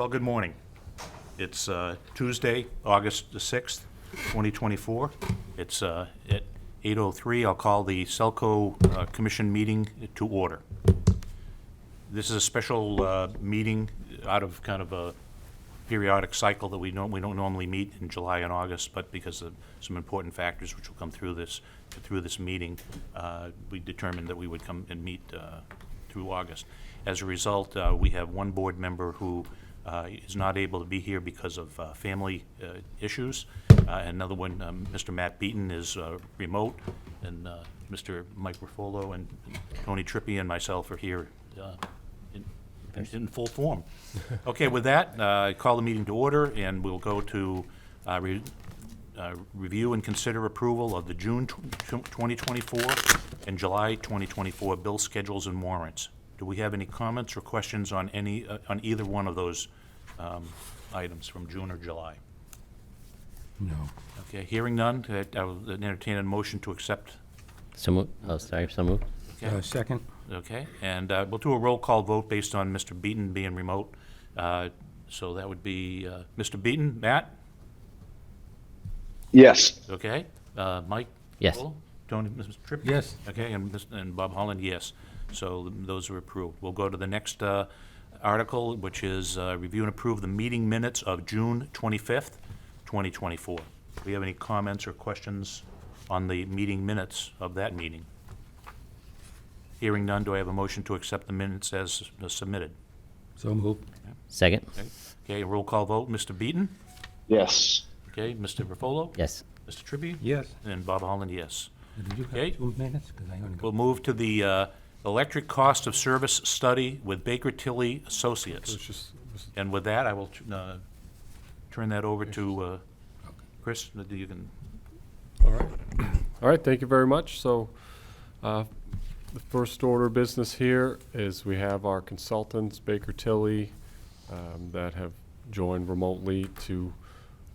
Well, good morning. It's Tuesday, August the 6th, 2024. It's at 8:03. I'll call the SELCO Commission meeting to order. This is a special meeting out of kind of a periodic cycle that we don't normally meet in July and August, but because of some important factors which will come through this meeting, we determined that we would come and meet through August. As a result, we have one board member who is not able to be here because of family issues. Another one, Mr. Matt Beaton, is remote, and Mr. Mike Ruffolo and Tony Trippi and myself are here in full form. Okay, with that, I call the meeting to order, and we'll go to review and consider approval of the June 2024 and July 2024 bill schedules and warrants. Do we have any comments or questions on on either one of those items from June or July? No. Okay, hearing none, I will entertain a motion to accept. So moved. Oh, sorry, so moved. Okay. Second? Okay, and we'll do a roll call vote based on Mr. Beaton being remote. So that would be Mr. Beaton. Matt? Yes. Okay. Mike? Yes. Ruffolo? Tony? Mr. Tripp? Yes. Okay, and Bob Holland, yes. So those are approved. We'll go to the next article, which is review and approve the meeting minutes of June 25th, 2024. Do we have any comments or questions on the meeting minutes of that meeting? Hearing none, do I have a motion to accept the minutes as submitted? So moved. Second. Okay, roll call vote. Mr. Beaton? Yes. Okay, Mr. Ruffolo? Yes. Mr. Tribby? Yes. And Bob Holland, yes. Did you Okay. have 2 minutes? Because I only got... We'll move to the electric cost of service study with Baker Tilly Associates. And with that, I will turn that over to Chris. You can. All right, thank you very much. So the first order of business here is we have our consultants, Baker Tilly, that have joined remotely to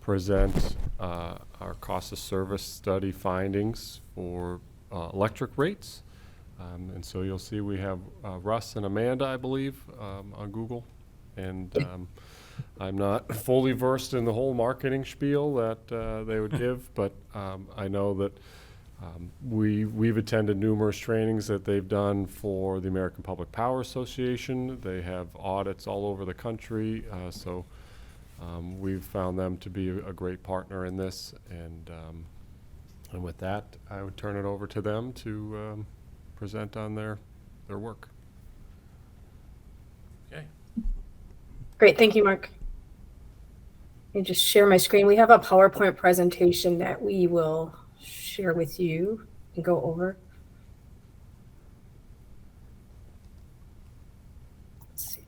present our cost of service study findings for electric rates. And so you'll see we have Russ and Amanda, I believe, on Google. And I'm not fully versed in the whole marketing spiel that they would give, but I know that we've attended numerous trainings that they've done for the American Public Power Association. They have audits all over the country, so we've found them to be a great partner in this. And with that, I would turn it over to them to present on their work. Okay. Great, thank you, Mark. Let me just share my screen. We have a PowerPoint presentation that we will share with you and go over. Let's see.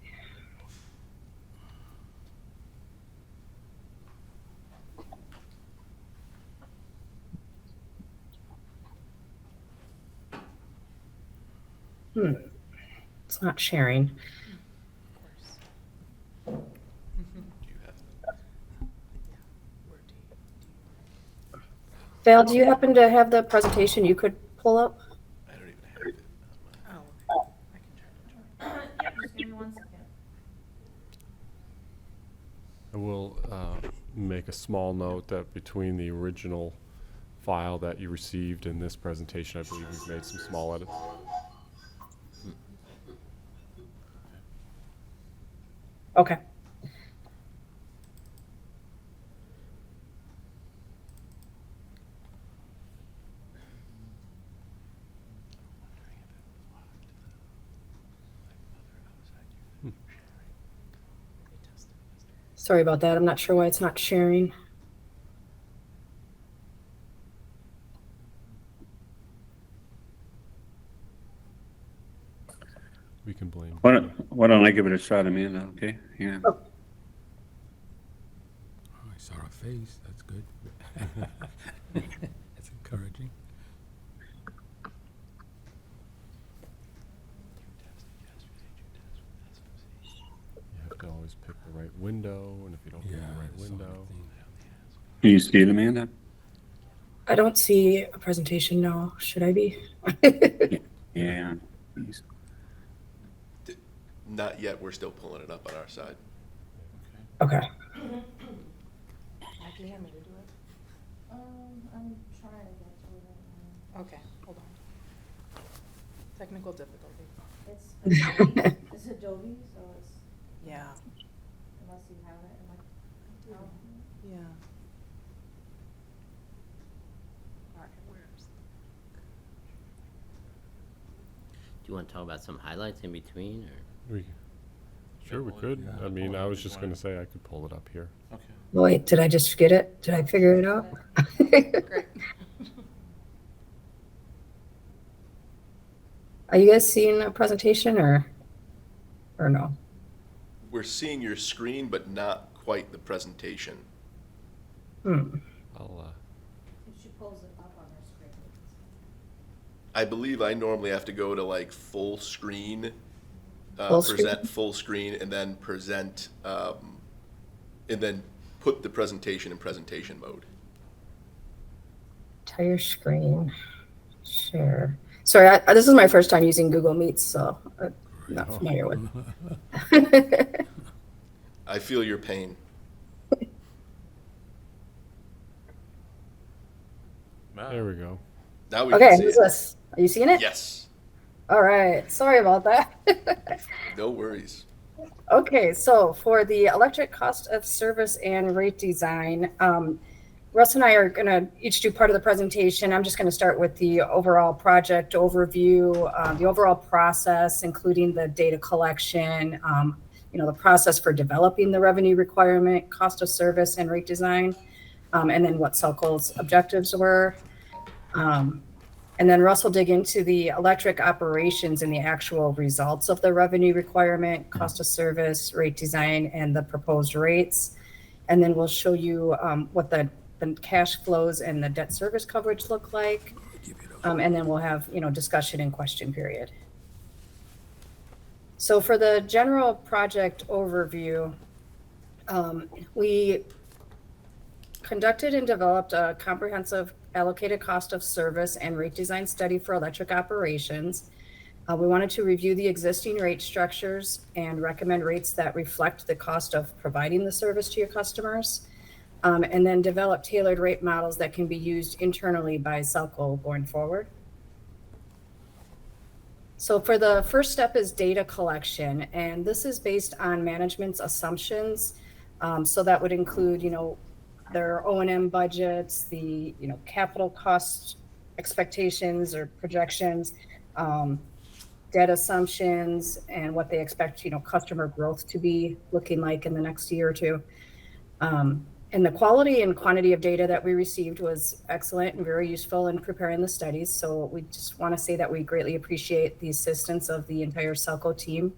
It's not sharing. Val, do you happen to have the presentation you could pull up? I don't even have it. Oh, I can try to join. Yeah, just give me 1 second. I will make a small note that between the original file that you received and this presentation, I believe we've made some small edits. Okay. Sorry about that. I'm not sure why it's not sharing. We can blame. Why don't I give it a shot, Amanda? Okay. Yeah. Oh. Oh, I saw her face. That's good. That's encouraging. You have to always pick the right window, and if you don't pick the right that's the only window. thing. Can you see it, Amanda? I don't see a presentation, no. Should I be? Yeah. Not yet. We're still pulling it up on our side. Okay. Do you want me to do it? I'm trying to get to it right now. Okay, hold on. Technical difficulty. It's Adobe, it's Adobe, so it's, Yeah. unless you have it, it might. Oh. Yeah. All right, where's? Do you want to talk about some highlights in between, or? Sure, we well, could. yeah. I mean, I was If just you gonna wanna- say I could pull it up here. Okay. Wait, did I just get it? Did I figure it out? Great. Are you guys seeing a presentation or no? We're seeing your screen, but not quite the presentation. I'll, If she pulls it up on her screen. I believe I normally have to go to like full screen, Full screen? present full screen, and then present, and then put the presentation in presentation mode. Entire screen. Share. Sorry, this is my first time using Google Meets, so I'm not familiar with. I feel your pain. there we go. Now we Okay, can see who's it. this? Are you seeing it? Yes, All right. Sorry about that. no worries. Okay, so for the electric cost of service and rate design, Russ and I are going to each do part of the presentation. I'm just going to start with the overall project overview, the overall process, including the data collection, the process for developing the revenue requirement, cost of service, and rate design, and then what SELCO's objectives were. And then Russ will dig into the electric operations and the actual results of the revenue requirement, cost of service, rate design, and the proposed rates. And then we'll show you what the cash flows and the debt service coverage look like. And then we'll have, discussion and question period. So for the general project overview, we conducted and developed a comprehensive allocated cost of service and rate design study for electric operations. We wanted to review the existing rate structures and recommend rates that reflect the cost of providing the service to your customers, and then develop tailored rate models that can be used internally by SELCO going forward. So for the first step is data collection, and this is based on management's assumptions. So that would include, their O&M budgets, the capital cost expectations or projections, debt assumptions, and what they expect customer growth to be looking like in the next year or two. And the quality and quantity of data that we received was excellent and very useful in preparing the studies. So we just want to say that we greatly appreciate the assistance of the entire SELCO team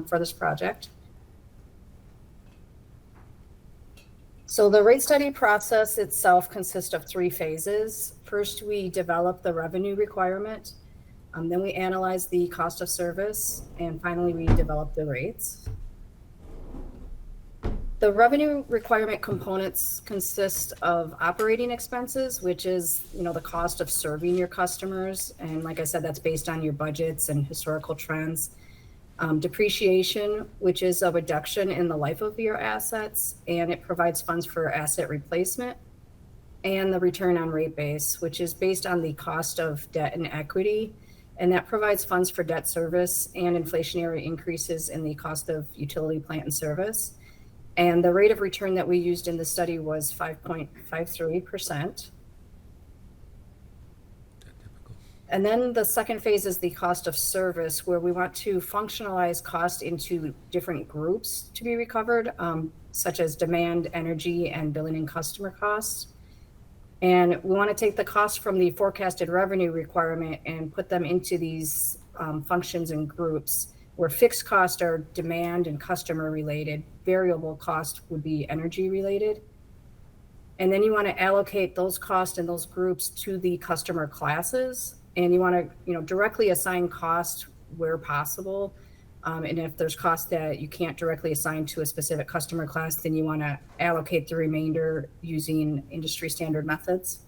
for this project. So the rate study process itself consists of 3 phases. First, we develop the revenue requirement. Then we analyze the cost of service. And finally, we develop the rates. The revenue requirement components consist of operating expenses, which is, the cost of serving your customers. And like I said, that's based on your budgets and historical trends. Depreciation, which is a reduction in the life of your assets, and it provides funds for asset replacement. And the return on rate base, which is based on the cost of debt and equity, and that provides funds for debt service and inflationary increases in the cost of utility plant and service. And the rate of return that we used in the study was 5.53%. And then the second phase is the cost of service, where we want to functionalize cost into different groups to be recovered, such as demand, energy, and billing and customer costs. And we want to take the cost from the forecasted revenue requirement and put them into these functions and groups, where fixed costs are demand and customer related, variable cost would be energy related. And then you want to allocate those costs and those groups to the customer classes. And you want to, directly assign cost where possible. And if there's costs that you can't directly assign to a specific customer class, then you want to allocate the remainder using industry standard methods.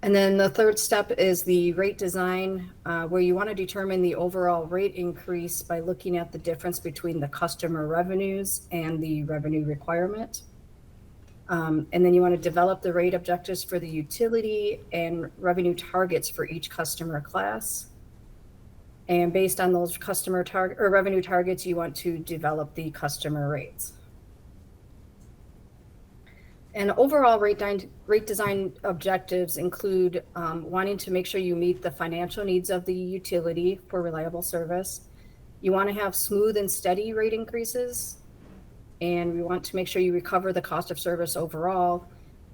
And then the third step is the rate design, where you want to determine the overall rate increase by looking at the difference between the customer revenues and the revenue requirement. And then you want to develop the rate objectives for the utility and revenue targets for each customer class. And based on those customer target or revenue targets, you want to develop the customer rates. And overall rate design objectives include wanting to make sure you meet the financial needs of the utility for reliable service. You want to have smooth and steady rate increases. And we want to make sure you recover the cost of service overall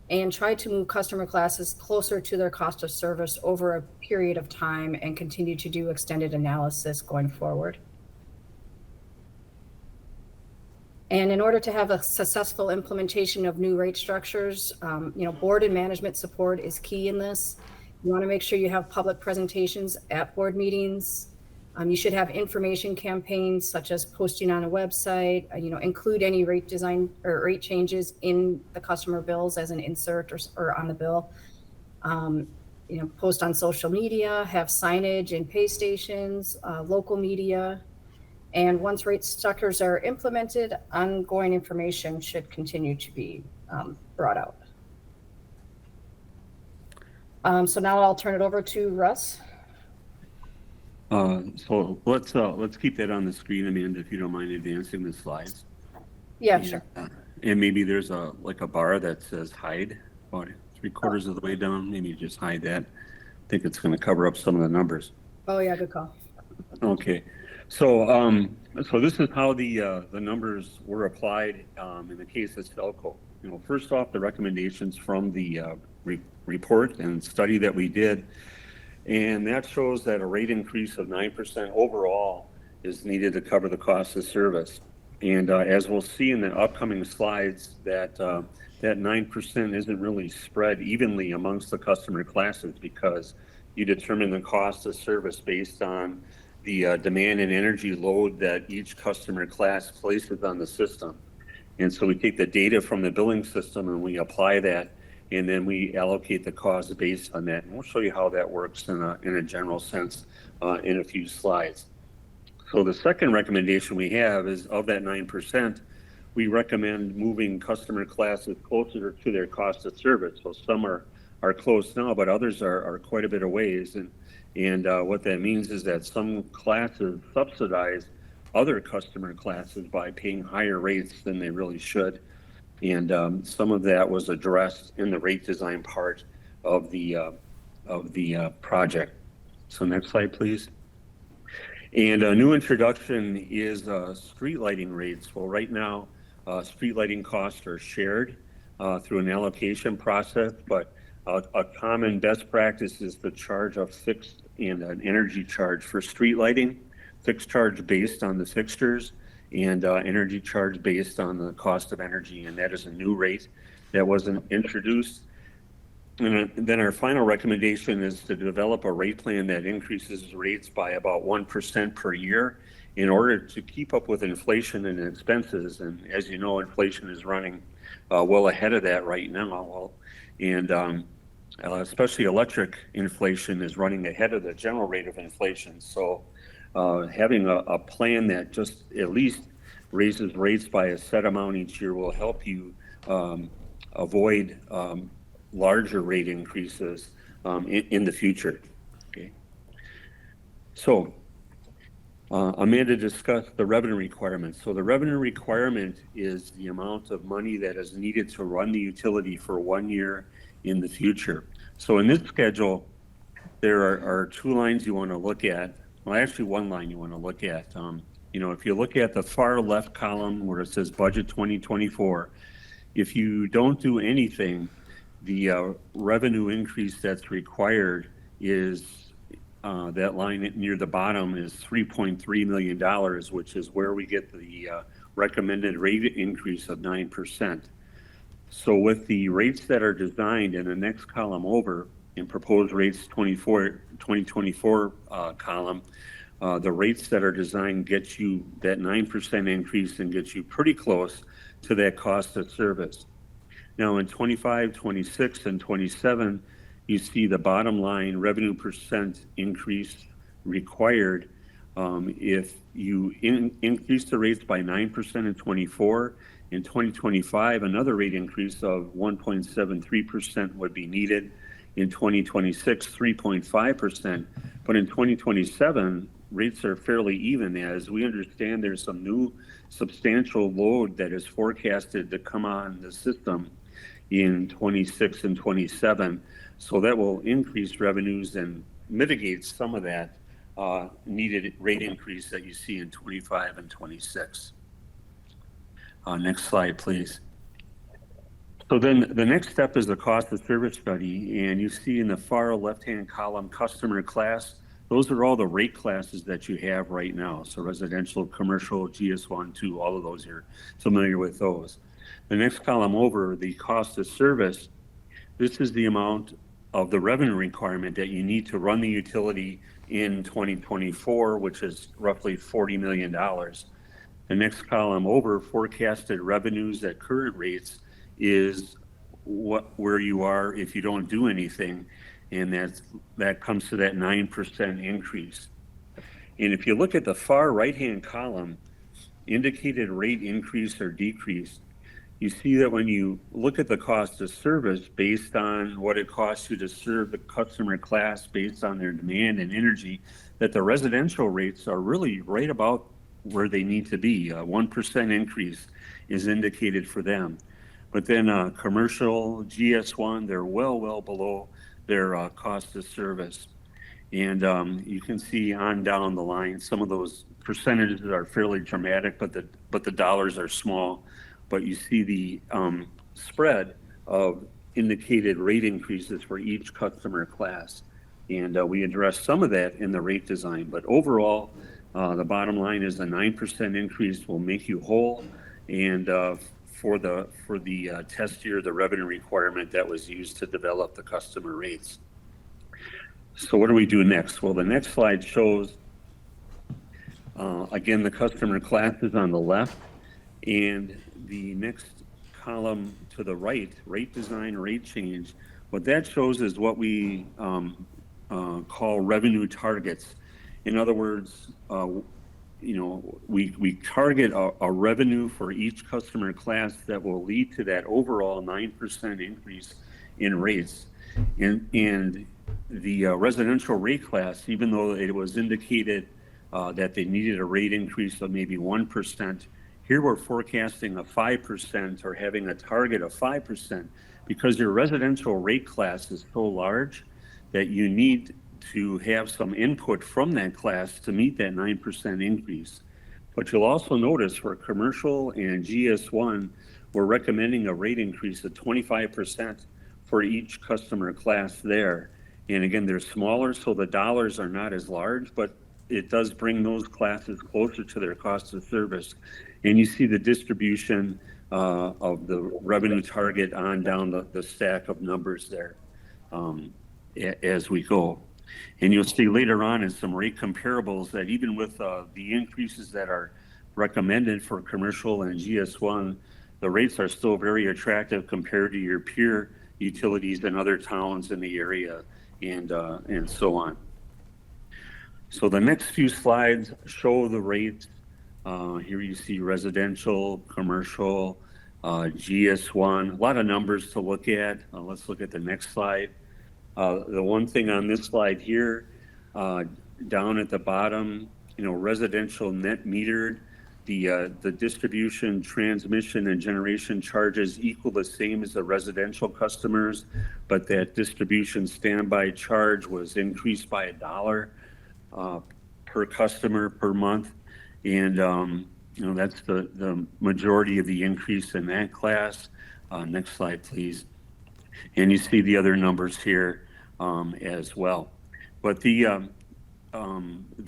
and try to move customer classes closer to their cost of service over a period of time and continue to do extended analysis going forward. And in order to have a successful implementation of new rate structures, board and management support is key in this. You want to make sure you have public presentations at board meetings. You should have information campaigns such as posting on a website, include any rate design or rate changes in the customer bills as an insert or on the bill. Post on social media, have signage in pay stations, local media. And once rate structures are implemented, ongoing information should continue to be brought out. So now I'll turn it over to Russ. So let's keep that on the screen, Amanda, if you don't mind advancing the slides. Yeah, sure. And maybe there's a bar that says hide about 3/4 of the way down. Maybe just hide that. I think it's going to cover up some of the numbers. Oh yeah, good call. Okay. So this is how the numbers were applied in the case of SELCO. First off, the recommendations from the report and study that we did. And that shows that a rate increase of 9% overall is needed to cover the cost of service. And as we'll see in the upcoming slides, that 9% isn't really spread evenly amongst the customer classes because you determine the cost of service based on the demand and energy load that each customer class places on the system. And so we take the data from the billing system and we apply that, and then we allocate the cost based on that. And we'll show you how that works in a general sense in a few slides. So the second recommendation we have is of that 9%, we recommend moving customer classes closer to their cost of service. So some are close now, but others are quite a bit of ways. And what that means is that some classes subsidize other customer classes by paying higher rates than they really should. And some of that was addressed in the rate design part of the project. So next slide, please. And a new introduction is street lighting rates. Well, right now, street lighting costs are shared through an allocation process, but a common best practice is to charge a fixed and an energy charge for street lighting, fixed charge based on the fixtures, and energy charge based on the cost of energy. And that is a new rate that wasn't introduced. And then our final recommendation is to develop a rate plan that increases rates by about 1% per year in order to keep up with inflation and expenses. And as you know, inflation is running well ahead of that right now. And especially electric inflation is running ahead of the general rate of inflation. So having a plan that just at least raises rates by a set amount each year will help you avoid larger rate increases in the future. Okay. So Amanda discussed the revenue requirement. So the revenue requirement is the amount of money that is needed to run the utility for 1 year in the future. So in this schedule, there are 2 lines you want to look at. Well, actually 1 line you want to look at. If you look at the far left column where it says budget 2024, if you don't do anything, the revenue increase that's required is that line near the bottom is $3.3 million, which is where we get the recommended rate increase of 9%. So with the rates that are designed in the next column over, in proposed rates 2024 column, the rates that are designed get you that 9% increase and get you pretty close to that cost of service. Now in 25, 26, and 27, you see the bottom line revenue percent increase required. If you increase the rates by 9% in 24, in 2025, another rate increase of 1.73% would be needed. In 2026, 3.5%. But in 2027, rates are fairly even, as we understand there's some new substantial load that is forecasted to come on the system in 26 and 27. So that will increase revenues and mitigate some of that needed rate increase that you see in 25 and 26. Next slide, please. So then the next step is the cost of service study, and you see in the far left-hand column, customer class. Those are all the rate classes that you have right now. So residential, commercial, GS1, 2, all of those, you're familiar with those. The next column over, the cost of service, this is the amount of the revenue requirement that you need to run the utility in 2024, which is roughly $40 million. The next column over, forecasted revenues at current rates, is where you are if you don't do anything, and that comes to that 9% increase. And if you look at the far right-hand column, indicated rate increase or decrease, you see that when you look at the cost of service based on what it costs you to serve the customer class based on their demand and energy, that the residential rates are really right about where they need to be. 1% increase is indicated for them. But then commercial, GS1, they're well below their cost of service. And you can see on down the line, some of those percentages are fairly dramatic, but the dollars are small. But you see the spread of indicated rate increases for each customer class. And we address some of that in the rate design. But overall, the bottom line is a 9% increase will make you whole. And for the test year, the revenue requirement that was used to develop the customer rates. So what do we do next? Well, the next slide shows, again, the customer classes on the left, and the next column to the right, rate design, rate change. What that shows is what we call revenue targets. In other words, we target a revenue for each customer class that will lead to that overall 9% increase in rates. And the residential rate class, even though it was indicated that they needed a rate increase of maybe 1%, here we're forecasting a 5% or having a target of 5% because your residential rate class is so large that you need to have some input from that class to meet that 9% increase. But you'll also notice for commercial and GS1, we're recommending a rate increase of 25% for each customer class there. And again, they're smaller, so the dollars are not as large, but it does bring those classes closer to their cost of service. And you see the distribution of the revenue target on down the stack of numbers there as we go. And you'll see later on in some rate comparables that even with the increases that are recommended for commercial and GS1, the rates are still very attractive compared to your peer utilities in other towns in the area and so on. So the next few slides show the rates. Here you see residential, commercial, GS1, a lot of numbers to look at. Let's look at the next slide. The one thing on this slide here, down at the bottom, residential net metered, the distribution, transmission, and generation charges equal the same as the residential customers, but that distribution standby charge was increased by $1 per customer per month. And, that's the majority of the increase in that class. Next slide, please. And you see the other numbers here as well. But the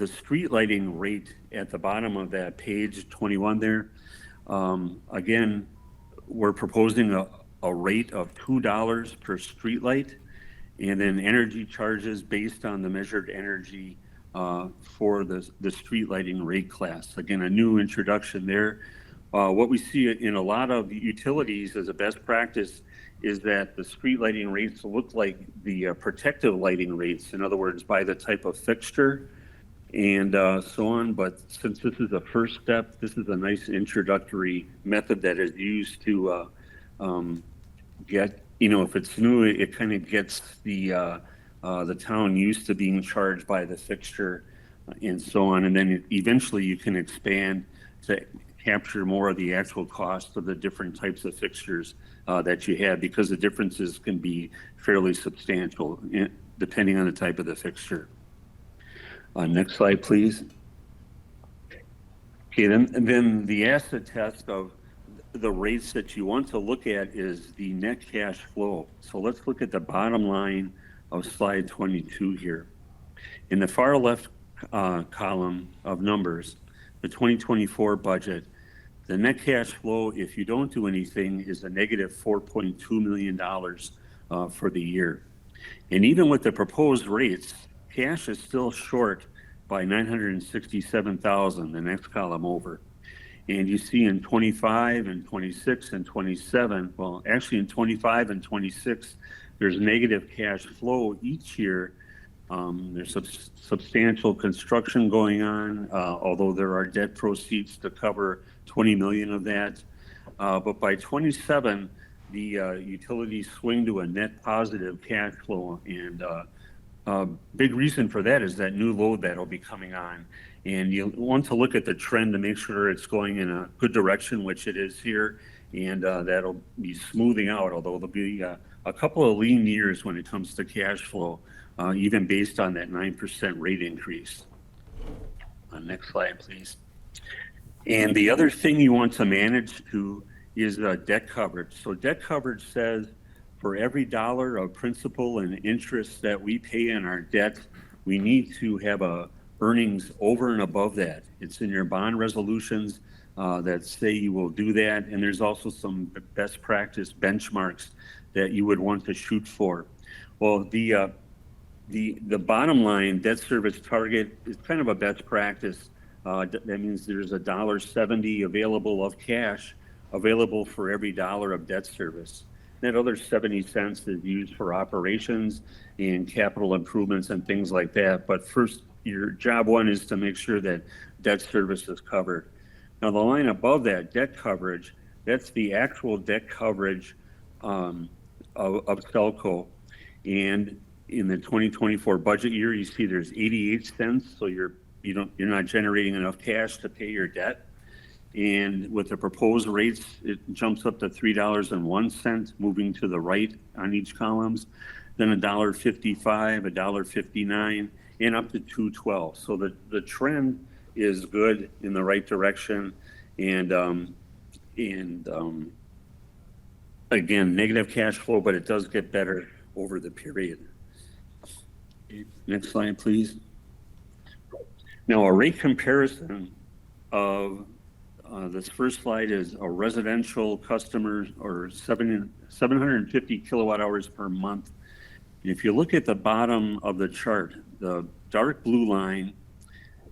street lighting rate at the bottom of that page 21 there, again, we're proposing a rate of $2 per street light, and then energy charges based on the measured energy for the street lighting rate class. Again, a new introduction there. What we see in a lot of utilities as a best practice is that the street lighting rates look like the protective lighting rates, in other words, by the type of fixture and so on. But since this is a first step, this is a nice introductory method that is used to get, if it's new, it kind of gets the town used to being charged by the fixture and so on. And then eventually you can expand to capture more of the actual cost of the different types of fixtures that you have, because the differences can be fairly substantial depending on the type of the fixture. Next slide, please. Okay, then the asset test of the rates that you want to look at is the net cash flow. So let's look at the bottom line of slide 22 here. In the far left column of numbers, the 2024 budget, the net cash flow, if you don't do anything, is a negative $4.2 million for the year. And even with the proposed rates, cash is still short by $967,000, the next column over. And you see in 25 and 26 and 27, well, actually in 25 and 26, there's negative cash flow each year. There's substantial construction going on, although there are debt proceeds to cover 20 million of that. But by 27, the utilities swing to a net positive cash flow. And big reason for that is that new load that'll be coming on. And you want to look at the trend to make sure it's going in a good direction, which it is here. And that'll be smoothing out, although there'll be a couple of lean years when it comes to cash flow, even based on that 9% rate increase. Next slide, please. And the other thing you want to manage to is debt coverage. So debt coverage says for every dollar of principal and interest that we pay in our debt, we need to have earnings over and above that. It's in your bond resolutions that say you will do that. And there's also some best practice benchmarks that you would want to shoot for. Well, the bottom line debt service target is kind of a best practice. That means there's $1.70 available of cash available for every dollar of debt service. That other 70 cents is used for operations and capital improvements and things like that. But first, your job one is to make sure that debt service is covered. Now, the line above that, debt coverage, that's the actual debt coverage of SELCO. And in the 2024 budget year, you see there's 88 cents. So you're not generating enough cash to pay your debt. And with the proposed rates, it jumps up to $3.01, moving to the right on each columns, then $1.55, $1.59, and up to $2.12. So the trend is good in the right direction. And again, negative cash flow, but it does get better over the period. Next slide, please. Now, a rate comparison of this first slide is a residential customer or 750 kilowatt hours per month. And if you look at the bottom of the chart, the dark blue line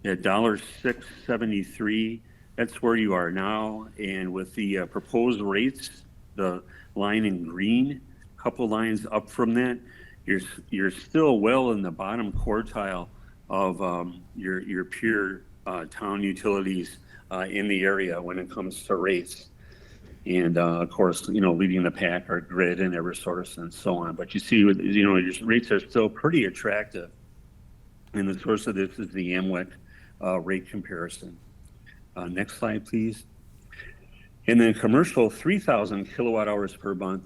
at $6.73, that's where you are now. And with the proposed rates, the line in green, a couple lines up from that, you're still well in the bottom quartile of your peer town utilities in the area when it comes to rates. And of course, leading the pack are Grid and Eversource and so on. But you see, your rates are still pretty attractive. And the source of this is the AMWEC rate comparison. Next slide, please. And then commercial, 3,000 kilowatt hours per month.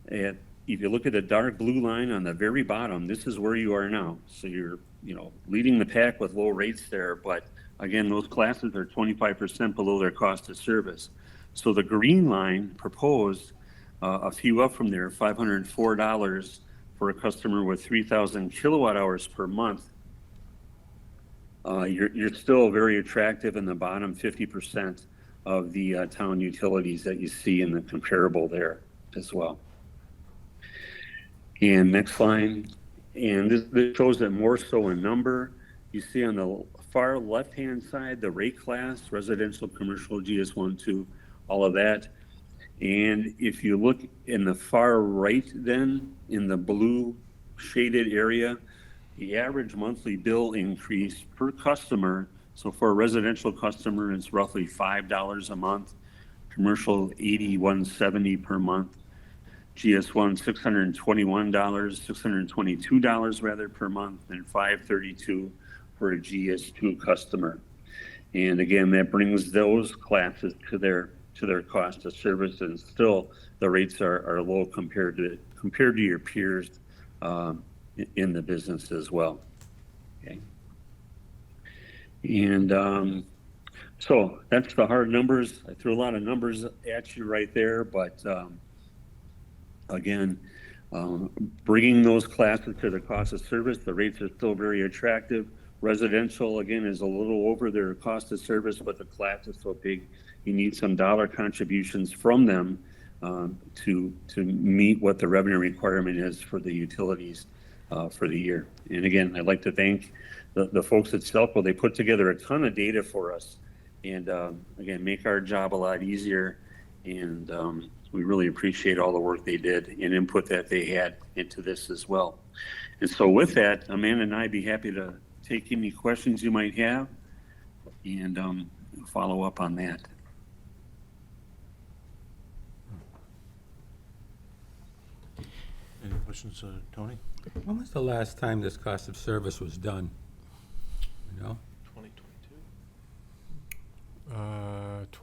If you look at the dark blue line on the very bottom, this is where you are now. So you're, leading the pack with low rates there. But again, those classes are 25% below their cost of service. So the green line proposed a few up from there, $504 for a customer with 3,000 kilowatt hours per month. You're still very attractive in the bottom 50% of the town utilities that you see in the comparable there as well. And next line, and this shows it more so in number. You see on the far left-hand side, the rate class, residential, commercial, GS1, 2, all of that. And if you look in the far right then, in the blue shaded area, the average monthly bill increase per customer, so for a residential customer, it's roughly $5 a month, commercial 81.70 per month, GS1 $621, $622 rather per month, and $532 for a GS2 customer. And again, that brings those classes to their cost of service, and still the rates are low compared to your peers in the business as well. Okay. And so that's the hard numbers. I threw a lot of numbers at you right there, but again, bringing those classes to the cost of service, the rates are still very attractive. Residential, again, is a little over their cost of service, but the class is so big, you need some dollar contributions from them to meet what the revenue requirement is for the utilities for the year. And again, I'd like to thank the folks at SELCO. They put together a ton of data for us, and again, make our job a lot easier. And we really appreciate all the work they did and input that they had into this as well. And so with that, Amanda and I'd be happy to take any questions you might have and follow up on that. Any questions, Tony? When was the last time this cost of service was done? You know? 2022?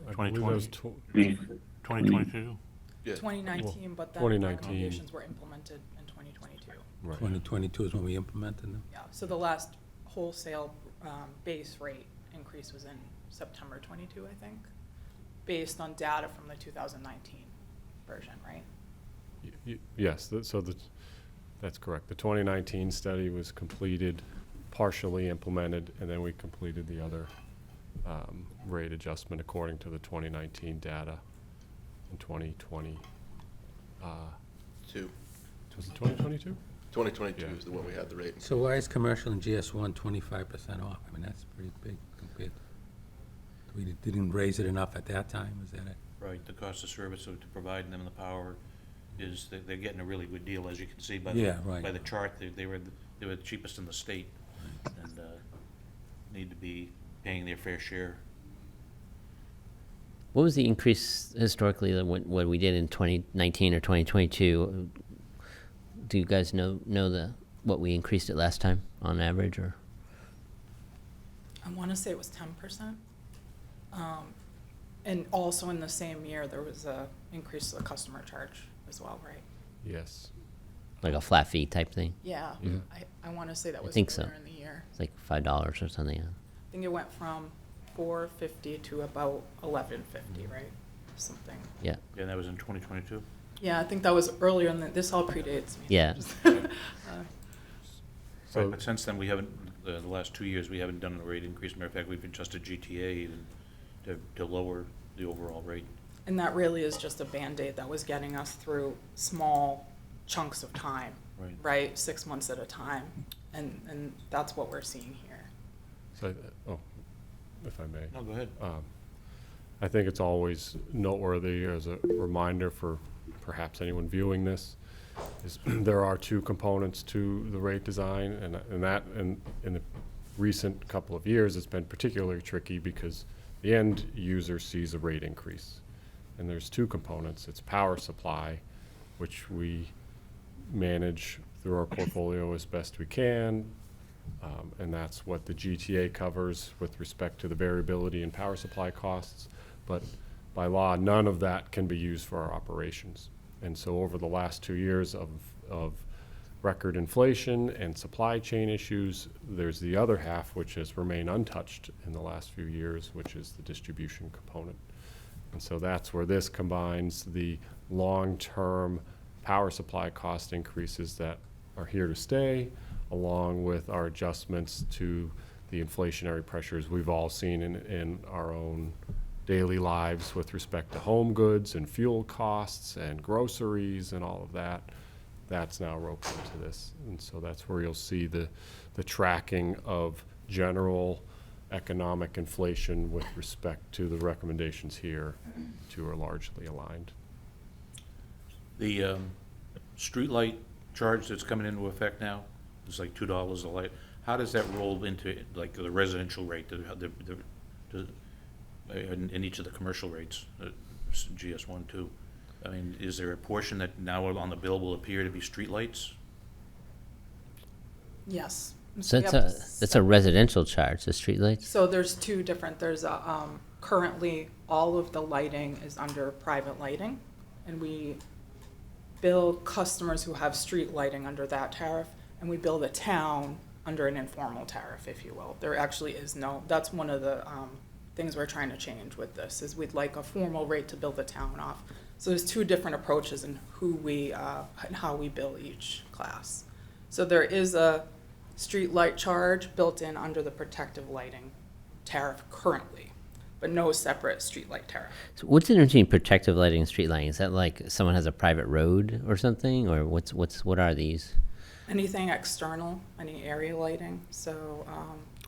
I believe it was 2022? Yeah. 2019, but then 2019. recommendations were implemented in 2022. right. 2022 is when we implemented them? Yeah, so the last wholesale base rate increase was in September 22, I think, based on data from the 2019 version, right? Yes, that's correct. The 2019 study was completed, partially implemented, and then we completed the other rate adjustment according to the 2019 data in 2020. Two. Was it 2022? 2022 Yeah. is the one we had the rate. So why is commercial and GS1 25% off? I mean, that's pretty big compared. We didn't raise it enough at that time, is that it? Right, the cost of service of to providing them the power is, they're getting a really good deal, as you can see by Yeah, right. by the chart. They were the cheapest in the state, and need to be paying their fair share. What was the increase historically, what we did in 2019 or 2022? Do you guys know what we increased it last time on average, or? I want to say it was 10%. And also in the same year, there was a increase to the customer charge as well, right? Yes. Like a flat fee type thing? Yeah, Yeah. I want to say that I was think so. earlier in the year. It's like $5 or something. I think it went from $4.50 to about $11.50, right? Something. Yeah. Yeah, that was in 2022? Yeah, I think that was earlier in this all predates me. Yeah. Right, but since then, we haven't, the last 2 years, we haven't done a rate increase. Matter of fact, we've adjusted GTA to lower the overall rate. And that really is just a Band-Aid that was getting us through small chunks of time, Right. right? 6 months at a time. And that's what we're seeing here. So, if I may. No, go ahead. I think it's always noteworthy as a reminder for perhaps anyone viewing this, is there are two components to the rate design, and in the recent couple of years, it's been particularly tricky because the end user sees a rate increase. And there's two components. It's power supply, which we manage through our portfolio as best we can, and that's what the GTA covers with respect to the variability in power supply costs. But by law, none of that can be used for our operations. And so over the last 2 years of record inflation and supply chain issues, there's the other half, which has remained untouched in the last few years, which is the distribution component. And so that's where this combines the long-term power supply cost increases that are here to stay, along with our adjustments to the inflationary pressures we've all seen in our own daily lives with respect to home goods and fuel costs and groceries and all of that. That's now roped into this. And so that's where you'll see the tracking of general economic inflation with respect to the recommendations here, two are largely aligned. The streetlight charge that's coming into effect now, it's like $2 a light. How does that roll into, like, the residential rate, in each of the commercial rates, GS1, 2? I mean, is there a portion that now on the bill will appear to be streetlights? Yes. So We that's have a, to that's a residential charge, the streetlights? So there's two different, there's a, currently, all of the lighting is under private lighting, and we bill customers who have street lighting under that tariff, and we bill the town under an informal tariff, if you will. There actually is no, that's one of the things we're trying to change with this, is we'd like a formal rate to bill the town off. So there's two different approaches in who we, and how we bill each class. So there is a street light charge built in under the protective lighting tariff currently, but no separate street light tariff. So what's the difference between protective lighting and street lighting? Is that like someone has a private road or something, or what are these? Anything external, any area lighting, so,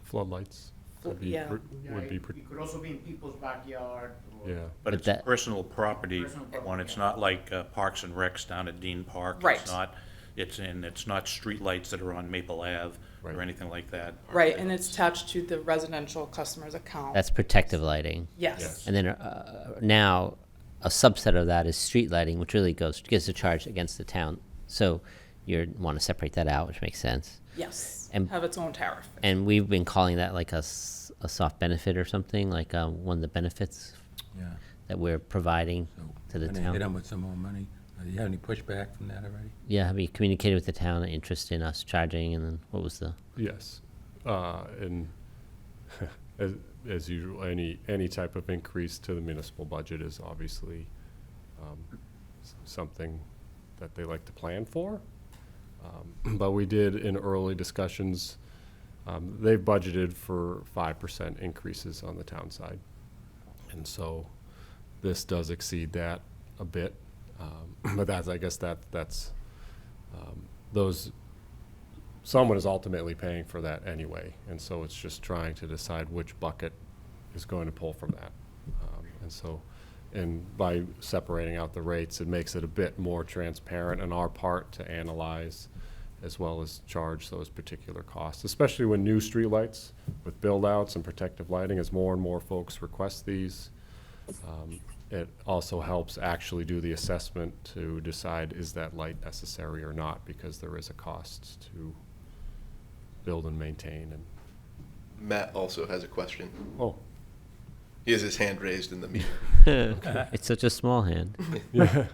Floodlights would be, yeah. would be, It could also be in people's backyard. Or yeah. But But it's that- personal property Personal property, one, it's yeah. not like Parks and Recs down at Dean Park. Right. It's not streetlights that are on Maple Ave or Right. anything like that. Right, and it's attached to the residential customer's account. That's protective lighting. Yes. And then now a subset of that is street lighting, which really gets a charge against the town. So you want to separate that out, which makes sense. Yes, And- have its own tariff. And we've been calling that like a soft benefit or something, like one of the benefits Yeah. that we're providing So to the gonna hit town. them with some more money. Do you have any pushback from that already? Yeah, have you communicated with the town interest in us charging, and then what was the? Yes, and as usual, any type of increase to the municipal budget is obviously something that they like to plan for. But we did in early discussions, they've budgeted for 5% increases on the town side. And so this does exceed that a bit. But I guess that's someone is ultimately paying for that anyway. And so it's just trying to decide which bucket is going to pull from that. And by separating out the rates, it makes it a bit more transparent on our part to analyze as well as charge those particular costs, especially when new streetlights with build-outs and protective lighting, as more and more folks request these. It also helps actually do the assessment to decide, is that light necessary or not, because there is a cost to build and maintain. And Matt also has a question. oh, He has his hand raised in the meeting. It's such a small hand. Mr.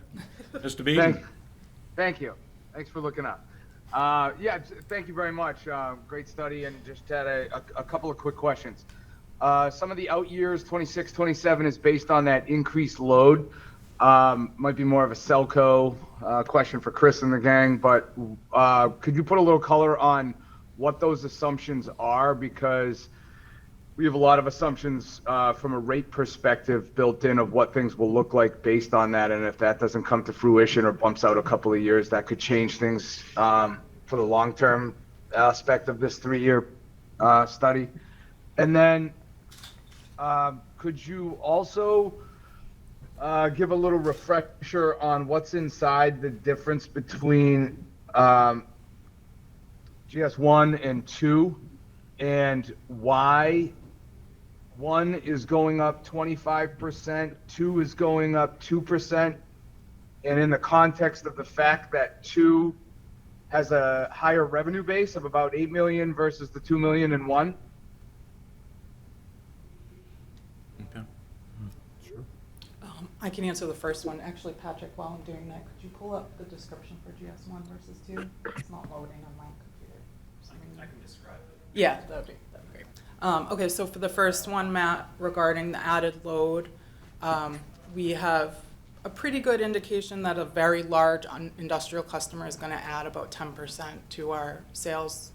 Beeden? Thank you. Thanks for looking up. Thank you very much. Great study, and just had a couple of quick questions. Some of the out years, 26, 27, is based on that increased load. Might be more of a SELCO question for Chris and the gang, but could you put a little color on what those assumptions are? Because we have a lot of assumptions from a rate perspective built in of what things will look like based on that, and if that doesn't come to fruition or bumps out a couple of years, that could change things for the long-term aspect of this 3-year study. And then could you also give a little refresher on what's inside the difference between GS1 and 2, and why 1 is going up 25%, 2 is going up 2%, and in the context of the fact that 2 has a higher revenue base of about 8 million versus the 2 million in 1? Okay. I can answer the first one. Actually, Patrick, while I'm doing that, could you pull up the description for GS1 versus 2? It's not loading on my computer. for some reason. I can describe it. Yeah, that'd be great. Okay, so for the first one, Matt, regarding the added load, we have a pretty good indication that a very large industrial customer is going to add about 10% to our sales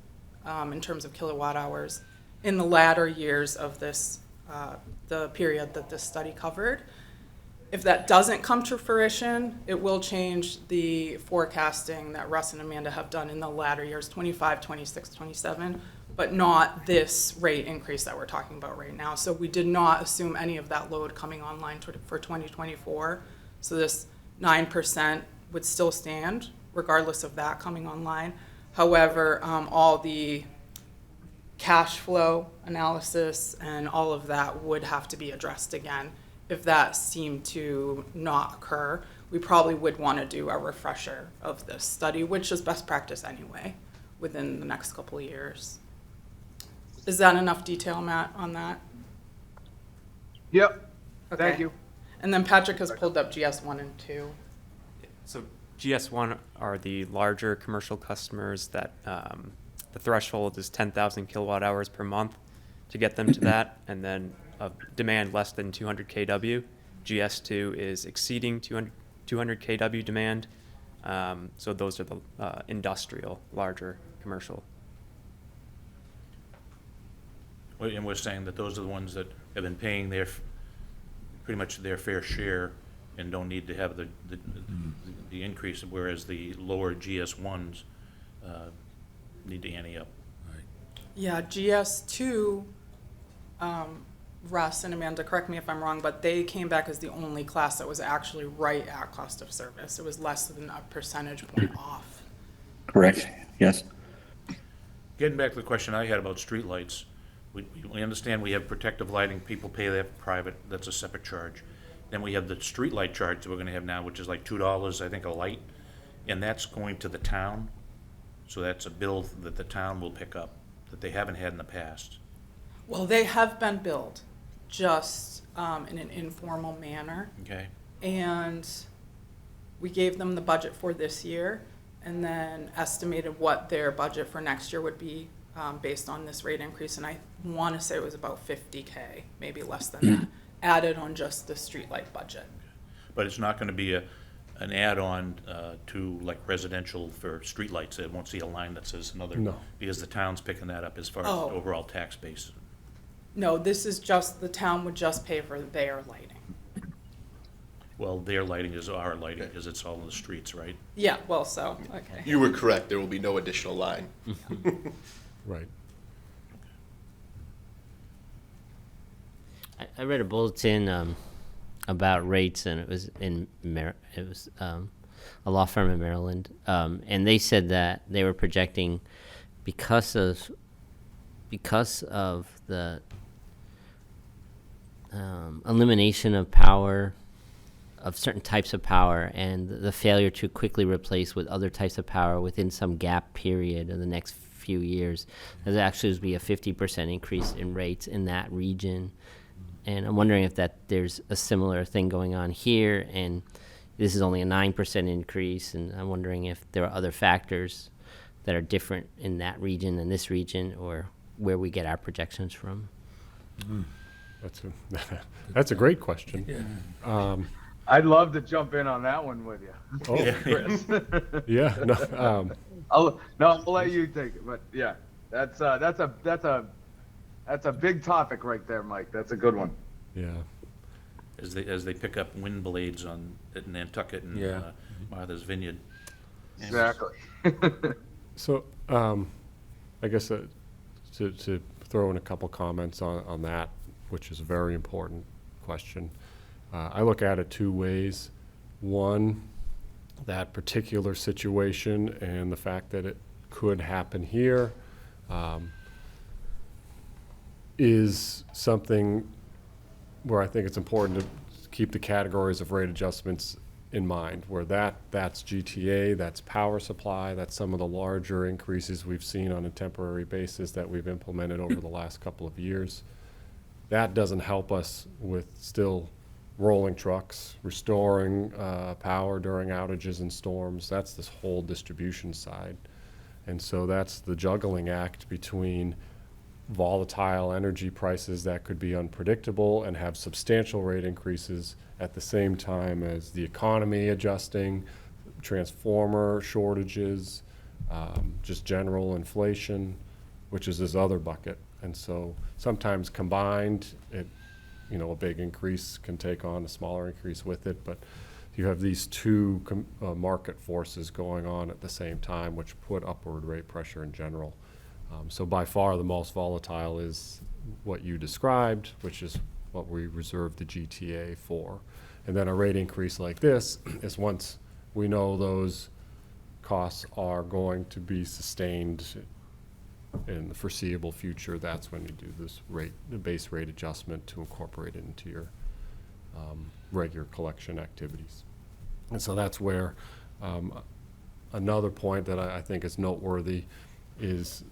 in terms of kilowatt hours in the latter years of this, the period that this study covered. If that doesn't come to fruition, it will change the forecasting that Russ and Amanda have done in the latter years, 25, 26, 27. but not this rate increase that we're talking about right now. So we did not assume any of that load coming online for 2024. So this 9% would still stand regardless of that coming online. However, all the cash flow analysis and all of that would have to be addressed again. If that seemed to not occur, we probably would want to do a refresher of this study, which is best practice anyway, within the next couple of years. Is that enough detail, Matt, on that? Yep. Okay. Thank you. And then Patrick has pulled up GS 1 and 2. So GS1 are the larger commercial customers that the threshold is 10,000 kilowatt hours per month to get them to that, and then a demand less than 200 kW. GS2 is exceeding 200 kW demand. So those are the industrial, larger commercial. And we're saying that those are the ones that have been paying their, pretty much their fair share and don't need to have the increase, whereas the lower GS1s need to ante up. Yeah, GS2, Russ and Amanda, correct me if I'm wrong, but they came back as the only class that was actually right at cost of service. It was less than a percentage point off. Correct, yes. Getting back to the question I had about streetlights, we understand we have protective lighting, people pay that private, that's a separate charge. Then we have the streetlight charge that we're gonna have now, which is like $2, I think, a light, and that's going to the town. So that's a bill that the town will pick up, that they haven't had in the past. Well, they have been billed, just in an informal manner. Okay? And we gave them the budget for this year and then estimated what their budget for next year would be based on this rate increase. And I want to say it was about $50K, maybe less than that, added on just the streetlight budget. But it's not gonna be an add-on to like residential for streetlights. They won't see a line that says another. No. Because the town's picking that up as far as Oh. the overall tax base. No, this is just, the town would just pay for their lighting. Well, their lighting is our lighting, because it's all in the streets, right? Yeah, well, so, okay. You were correct, there will be no additional line. Right. I read a bulletin about rates, and it was a law firm in Maryland, and they said that they were projecting because of the elimination of power, of certain types of power, and the failure to quickly replace with other types of power within some gap period of the next few years, there's actually be a 50% increase in rates in that region. And I'm wondering if there's a similar thing going on here, and this is only a 9% increase, and I'm wondering if there are other factors that are different in that region than this region, or where we get our projections from. That's a great question. I'd love to jump in on that one with you. Oh, Chris. yeah, no, I'll let you take it, but yeah, that's a big topic right there, Mike. That's a good one. yeah. As they pick up wind blades at Nantucket and Yeah. Martha's Vineyard. Exactly. So, I guess to throw in a couple comments on that, which is a very important question. I look at it two ways. One, that particular situation and the fact that it could happen here is something where I think it's important to keep the categories of rate adjustments in mind, where that's GTA, that's power supply, that's some of the larger increases we've seen on a temporary basis that we've implemented over the last couple of years. That doesn't help us with still rolling trucks, restoring power during outages and storms. That's this whole distribution side. And so that's the juggling act between volatile energy prices that could be unpredictable and have substantial rate increases at the same time as the economy adjusting, transformer shortages, just general inflation, which is this other bucket. And so sometimes combined, a big increase can take on a smaller increase with it, but you have these two market forces going on at the same time, which put upward rate pressure in general. So by far the most volatile is what you described, which is what we reserve the GTA for. And then a rate increase like this is once we know those costs are going to be sustained in the foreseeable future, that's when you do this rate, the base rate adjustment to incorporate it into your regular collection activities. And so that's where another point that I think is noteworthy is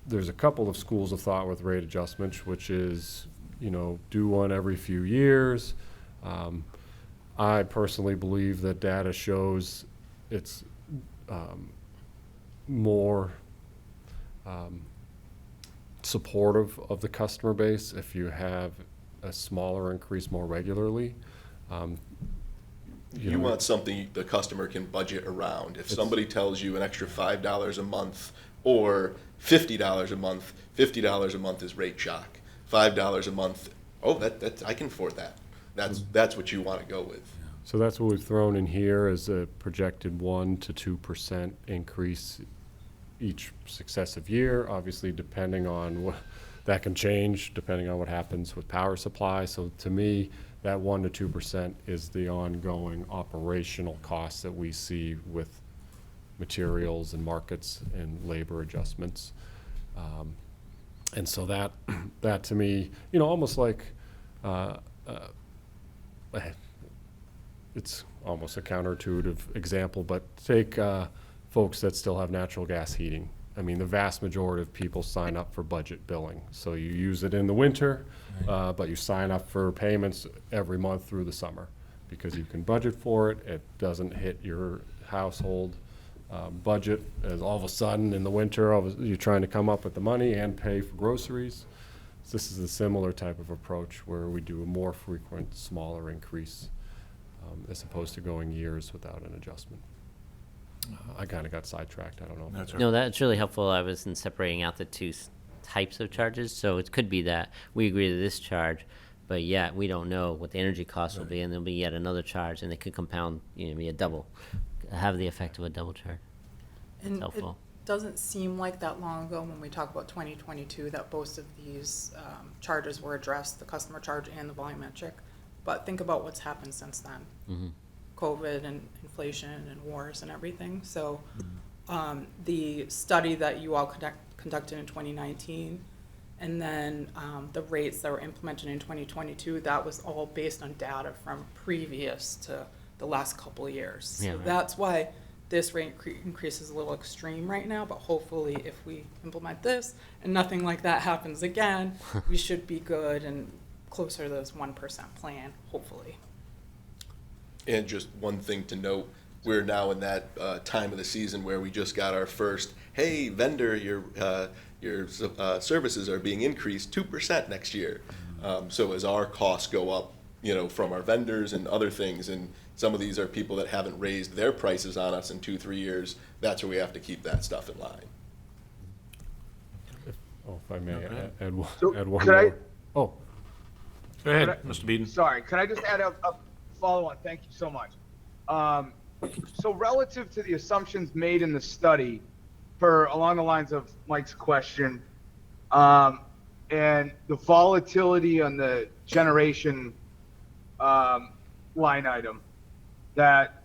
there's a couple of schools of thought with rate adjustments, which is, you know, do one every few years. I personally believe that data shows it's more supportive of the customer base if you have a smaller increase more regularly. You want something the customer can budget around. If somebody tells you an extra $5 a month or $50 a month, $50 a month is rate shock. $5 a month, oh, that I can afford that. That's what you want to go with. So that's what we've thrown in here as a projected 1 to 2% increase each successive year, obviously depending on what, that can change depending on what happens with power supply. So to me, that 1 to 2% is the ongoing operational costs that we see with materials and markets and labor adjustments. And so that to me, you know, almost like it's almost a counterintuitive example, but take folks that still have natural gas heating. I mean, the vast majority of people sign up for budget billing. So you use it in the winter, but you sign up for payments every month through the summer because you can budget for it. It doesn't hit your household budget as all of a sudden in the winter you're trying to come up with the money and pay for groceries. So this is a similar type of approach where we do a more frequent, smaller increase as opposed to going years without an adjustment. I kind of got sidetracked. I don't know. That's all No, that's really helpful. I was in separating out the two types of charges. So it could be that we agree to this charge, but yet we don't know what the energy cost will be, and there'll be yet another charge, and it could compound, you know, be a double, have the effect of a double charge. And it helpful. doesn't seem like that long ago when we talk about 2022 that both of these charges were addressed, the customer charge and the volumetric. But think about what's happened since then. Mm-hmm. COVID and inflation and wars and everything. So the study that you all conducted in 2019 and then the rates that were implemented in 2022, that was all based on data from previous to the last couple of years. Yeah, So right. that's why this rate increase is a little extreme right now, but hopefully if we implement this and nothing like that happens again, we should be good and closer to this 1% plan, hopefully. And just one thing to note, we're now in that time of the season where we just got our first, hey, vendor, your services are being increased 2% next year. So as our costs go up, you know, from our vendors and other things, and some of these are people that haven't raised their prices on us in 2-3 years, that's where we have to keep that stuff in line. Oh, if I may add So one could I- more. Oh, Go ahead, Mr. Beeden. Sorry, can I just add a follow-on? Thank you so much. So relative to the assumptions made in the study, along the lines of Mike's question, and the volatility on the generation line item, that,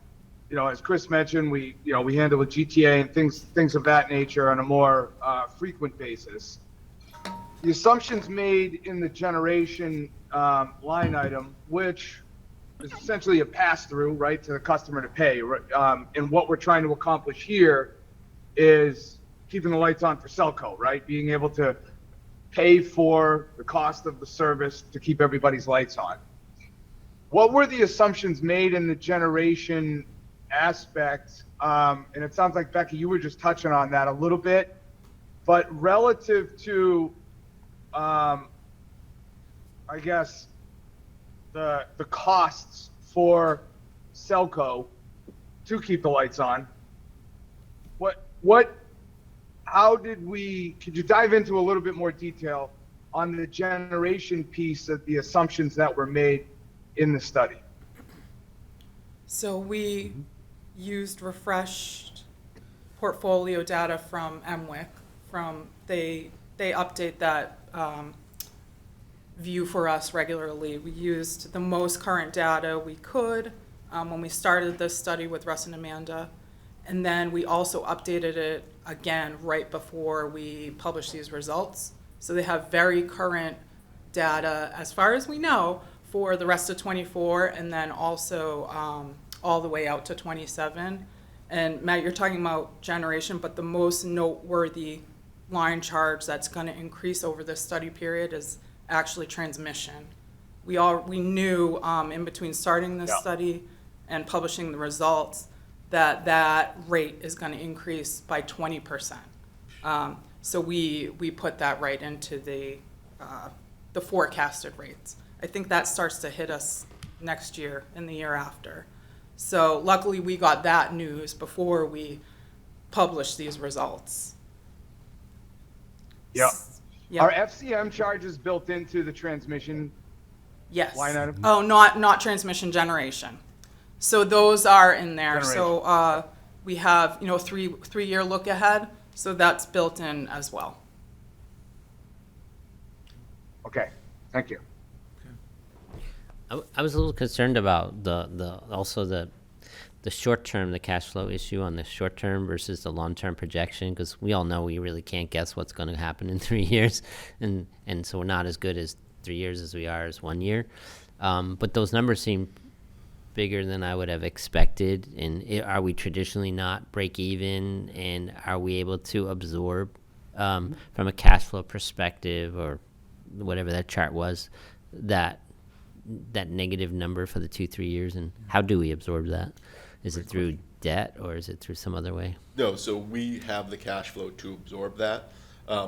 you know, as Chris mentioned, we handle with GTA and things of that nature on a more frequent basis. The assumptions made in the generation line item, which is essentially a pass-through, right, to the customer to pay. And what we're trying to accomplish here is keeping the lights on for SELCO, right? Being able to pay for the cost of the service to keep everybody's lights on. What were the assumptions made in the generation aspect? And it sounds like, Becky, you were just touching on that a little bit, but relative to I guess the costs for SELCO to keep the lights on. Could you dive into a little bit more detail on the generation piece of the assumptions that were made in the study? So we used refreshed portfolio data from MWIC from, they update that view for us regularly. We used the most current data we could when we started this study with Russ and Amanda. And then we also updated it again right before we published these results. So they have very current data, as far as we know, for the rest of 24, and then also all the way out to 27. And Matt, you're talking about generation, but the most noteworthy line charge that's going to increase over this study period is actually transmission. We knew in between starting this study and publishing the results that rate is going to increase by 20%. So we put that right into the forecasted rates. I think that starts to hit us next year and the year after. So luckily we got that news before we published these results. Yeah. Yeah. Are FCM charges built into the transmission Yes. line item? Oh, not transmission, generation. So those are in there. So we have, 3-year look ahead. So that's built in as well. Okay, thank you. I was a little concerned about the short term, the cash flow issue on the short term versus the long term projection, because we all know we really can't guess what's going to happen in 3 years, and so we're not as good as 3 years as we are as 1 year. But those numbers seem bigger than I would have expected. And are we traditionally not break even? And are we able to absorb from a cash flow perspective, or whatever that chart was, that negative number for the 2-3 years? And how do we absorb that? Is it through debt, or is it through some other way? No, so we have the cash flow to absorb that.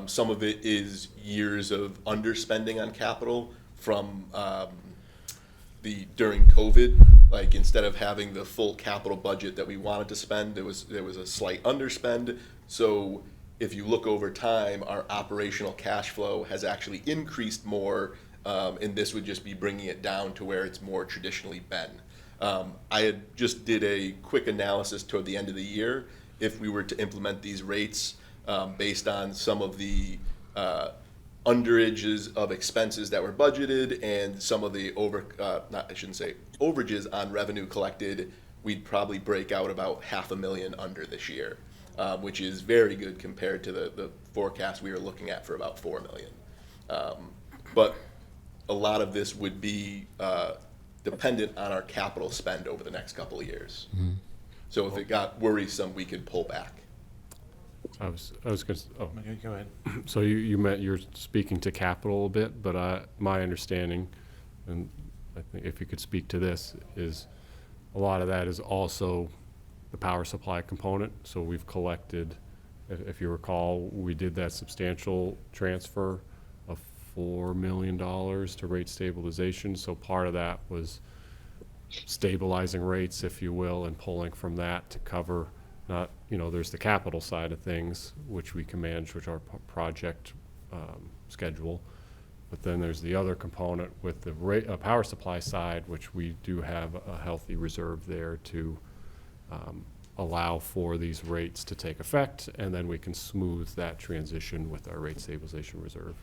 Some of it is years of underspending on capital from during COVID. Like, instead of having the full capital budget that we wanted to spend, there was a slight underspend. So if you look over time, our operational cash flow has actually increased more, and this would just be bringing it down to where it's more traditionally been. I had just did a quick analysis toward the end of the year. If we were to implement these rates based on some of the underages of expenses that were budgeted and some of the overages on revenue collected, we'd probably break out about $500,000 under this year, which is very good compared to the forecast we were looking at for about $4 million. But a lot of this would be dependent on our capital spend over the next couple of years. Mm-hmm. So if it got worrisome, we could pull back. I was going to, Okay, go ahead. so you're speaking to capital a bit, but my understanding, and I think if you could speak to this, is a lot of that is also the power supply component. So we've collected, if you recall, we did that substantial transfer of $4 million to rate stabilization. So part of that was stabilizing rates, if you will, and pulling from that to cover not, there's the capital side of things, which we can manage, which our project schedule. But then there's the other component with the power supply side, which we do have a healthy reserve there to allow for these rates to take effect, and then we can smooth that transition with our rate stabilization reserve.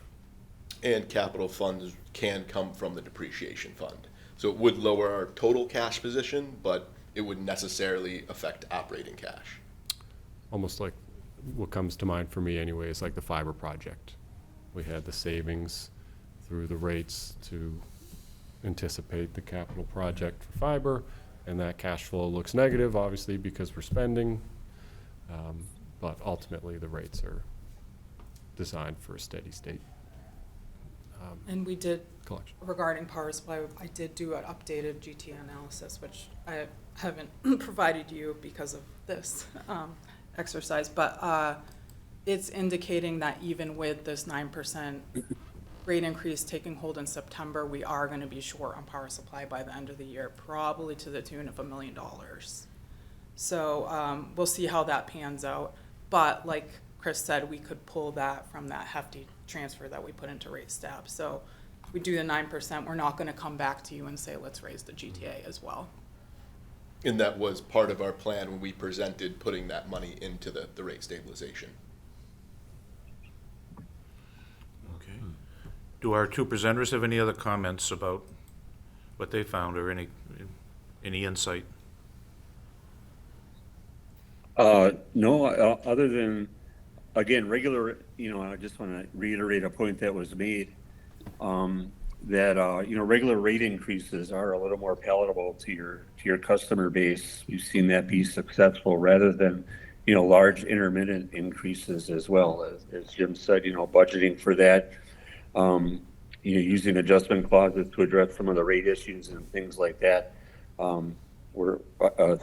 And capital funds can come from the depreciation fund. So it would lower our total cash position, but it wouldn't necessarily affect operating cash. Almost like what comes to mind for me anyway is like the fiber project. We had the savings through the rates to anticipate the capital project for fiber, and that cash flow looks negative, obviously, because we're spending, but ultimately the rates are designed for a steady state And we did, collection. regarding power supply, I did do an updated GT analysis, which I haven't provided you because of this exercise, but it's indicating that even with this 9% rate increase taking hold in September, we are going to be short on power supply by the end of the year, probably to the tune of $1 million. So we'll see how that pans out. But like Chris said, we could pull that from that hefty transfer that we put into rate stab. So if we do the 9%, we're not going to come back to you and say, let's raise the GTA as well. And that was part of our plan when we presented putting that money into the rate stabilization. Do our two presenters have any other comments about what they found or any insight? No, other than, again, regular, I just want to reiterate a point that was made, that, regular rate increases are a little more palatable to your customer base. We've seen that be successful rather than, large intermittent increases as well. As Jim said, budgeting for that, using adjustment clauses to address some of the rate issues and things like that. Were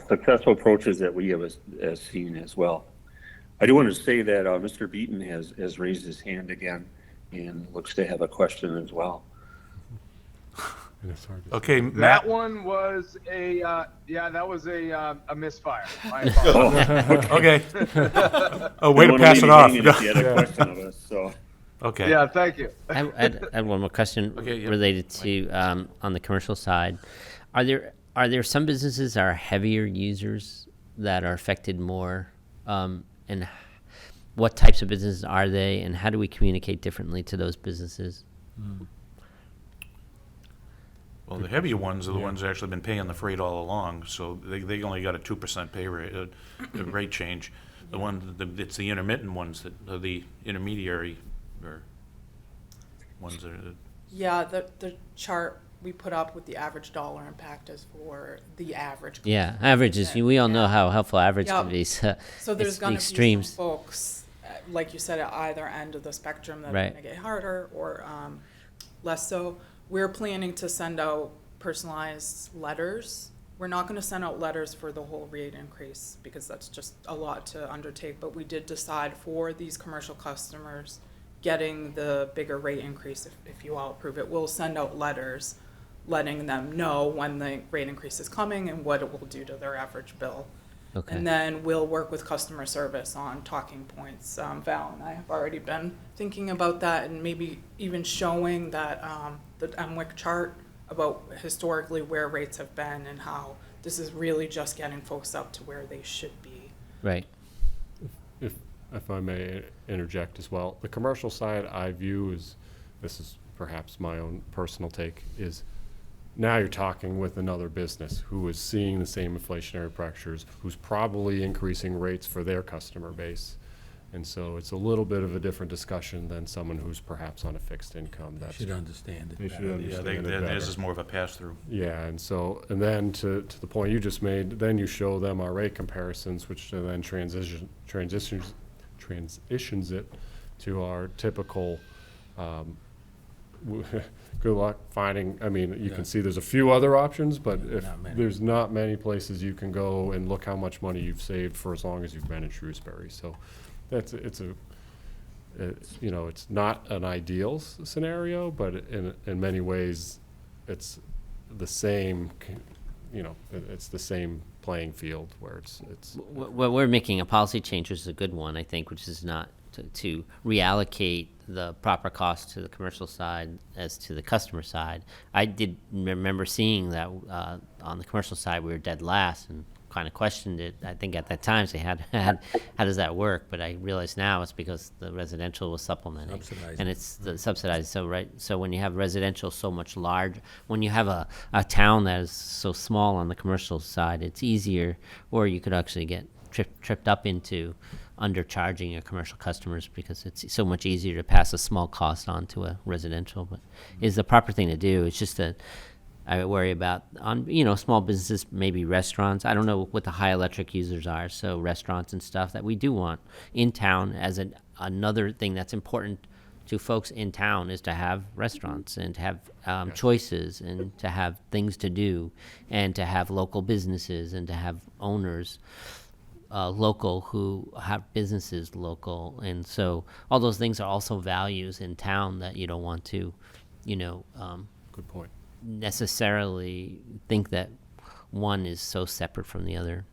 successful approaches that we have as seen as well. I do want to say that Mr. Beaton has raised his hand again and looks to have a question as well. Okay, That Matt. one was a misfire. My apologies. Okay. Oh, way to Don't wanna pass leave it you off. hanging if you had a question of us, so. Okay. Yeah, thank you. I had one more question Okay, yeah. related to on the commercial side. Are there some businesses that are heavier users that are affected more, and what types of businesses are they, and how do we communicate differently to those businesses? Well, the heavier ones are the ones that actually been paying the freight all along, so they only got a 2% pay rate, rate change. It's the intermittent ones that are the intermediary or ones that are. Yeah, the chart we put up with the average dollar impact is for the average. Yeah, averages. We all know how helpful average Yeah. can be. So, So there's it's the going to be extremes. some folks, like you said, at either end of the spectrum that Right. are going to get harder or less so. We're planning to send out personalized letters. We're not going to send out letters for the whole rate increase because that's just a lot to undertake. But we did decide for these commercial customers getting the bigger rate increase, if you all approve it, we'll send out letters letting them know when the rate increase is coming and what it will do to their average bill. Okay. And then we'll work with customer service on talking points. Val and I have already been thinking about that and maybe even showing that the MWIC chart about historically where rates have been and how this is really just getting folks up to where they should be. Right. If I may interject as well, the commercial side I view as, this is perhaps my own personal take, is now you're talking with another business who is seeing the same inflationary pressures, who's probably increasing rates for their customer base. And so it's a little bit of a different discussion than someone who's perhaps on a fixed income. They That's should understand it They should better. understand. Yeah, it theirs better. is more of a pass-through. Yeah, and then to the point you just made, then you show them our rate comparisons, which then transitions it to our typical, good luck finding, I mean, you Yeah. can see there's a few other options, but Yeah, if not many. there's not many places you can go and look how much money you've saved for as long as you've been in Shrewsbury. So it's not an ideal scenario, but in many ways, it's the same, it's the same playing field where it's. Well, we're making a policy change, which is a good one, I think, which is not to reallocate the proper cost to the commercial side as to the customer side. I did remember seeing that on the commercial side we were dead last and kind of questioned it. I think at that time, say, how does that work? But I realize now it's because the residential was supplementing. Subsidizing. And it's the subsidized. So, right. So when you have residential so much large, when you have a town that is so small on the commercial side, it's easier, or you could actually get tripped up into undercharging your commercial customers because it's so much easier to pass a small cost on to a residential. But is the proper thing to do. It's just that I worry about on small businesses, maybe restaurants. I don't know what the high electric users are, so restaurants and stuff that we do want in town as another thing that's important to folks in town is to have restaurants and to have choices and to have things to do and to have local businesses and to have owners local who have businesses local. And so all those things are also values in town that you don't want to, Good point. necessarily think that one is so separate from the other.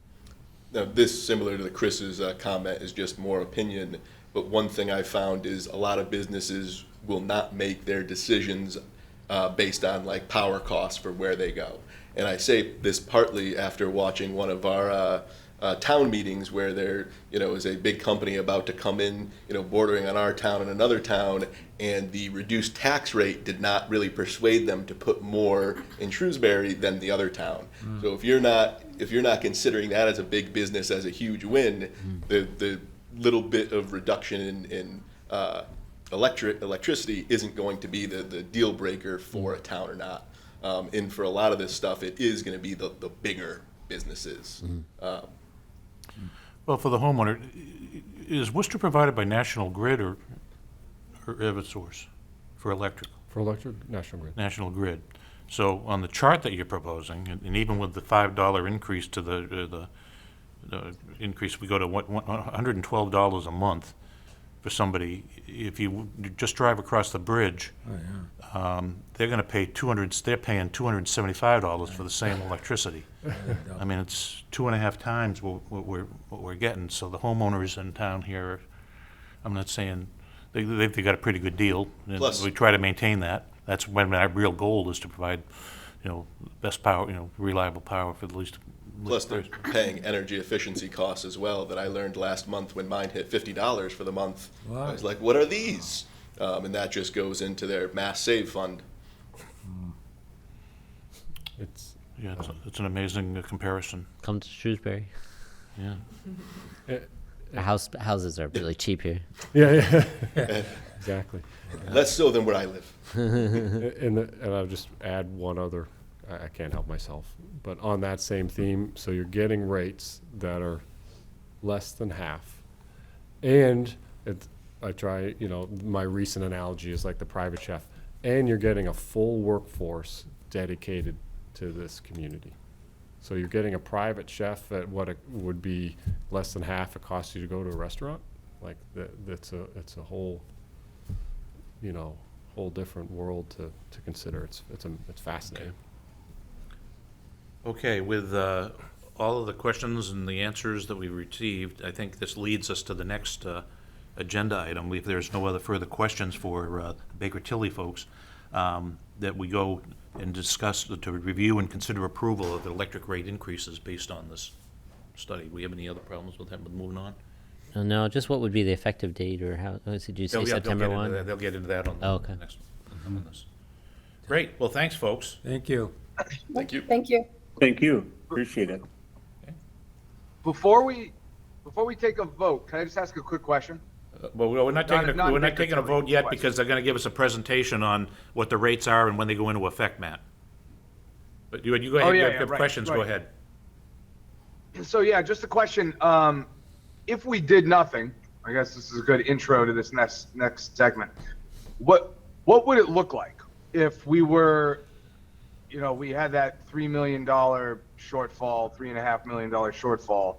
Now, this, similar to the Chris's comment, is just more opinion, but one thing I found is a lot of businesses will not make their decisions based on like power costs for where they go. And I say this partly after watching one of our town meetings where there, is a big company about to come in, bordering on our town and another town, and the reduced tax rate did not really persuade them to put more in Shrewsbury than the other town. So if you're not considering that as a big business, as a huge win, the little bit of reduction in electricity isn't going to be the deal breaker for a town or not. And for a lot of this stuff, it is going to be the bigger businesses. Well, for the homeowner, is Worcester provided by National Grid or Eversource for electric? For electric, National Grid. National Grid. So on the chart that you're proposing, and even with the $5 increase to the increase, we go to $112 a month for somebody. If you just drive across the bridge, they're going to pay They're paying $275 for the same electricity. I mean, it's 2.5 times what we're getting. So the homeowners in town here, I'm not saying they got a pretty good deal. And Plus- we try to maintain that. That's when our real goal is to provide, best power, reliable power for the least. Plus, they're paying energy efficiency costs as well that I learned last month when mine hit $50 for the month. Wow. I was like, what are these? And that just goes into their mass save fund. It's, Yeah, it's an amazing comparison. Come to Shrewsbury. Yeah. Houses are really cheap here. yeah, exactly. Less so than where I live. And I'll just add one other, I can't help myself, but on that same theme, so you're getting rates that are less than half. And I try, my recent analogy is like the private chef, and you're getting a full workforce dedicated to this community. So you're getting a private chef at what it would be less than half it costs you to go to a restaurant. Like it's a whole, whole different world to consider. It's fascinating. Okay, with all of the questions and the answers that we received, I think this leads us to the next agenda item. If there's no other further questions for Baker Tilly folks, that we go and discuss, to review and consider approval of the electric rate increases based on this study. We have any other problems with that, with moving on? No, just what would be the effective date, or how, did you say They'll September get into 1? that. They'll get into that on Oh, the okay. next on this. Great, well, thanks, folks. Thank you. Thank you. Thank you. Thank you. Appreciate it. Before we take a vote, can I just ask a quick question? Well, we're not Not- taking not we're not Baker taking a Tilly vote yet question. because they're gonna give us a presentation on what the rates are and when they go into effect, Matt. But you go ahead, Oh, you yeah, have right, questions, go right. ahead. So yeah, just a question. If we did nothing, I guess this is a good intro to this next segment. What would it look like if we were, we had that $3 million shortfall, $3.5 million shortfall?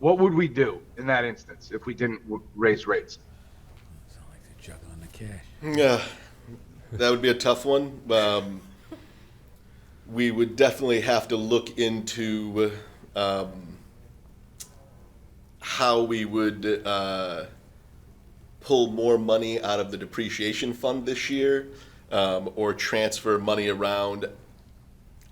What would we do in that instance if we didn't raise rates? Sound like they're juggling the cash. Yeah, that would be a tough one. We would definitely have to look into how we would pull more money out of the depreciation fund this year, or transfer money around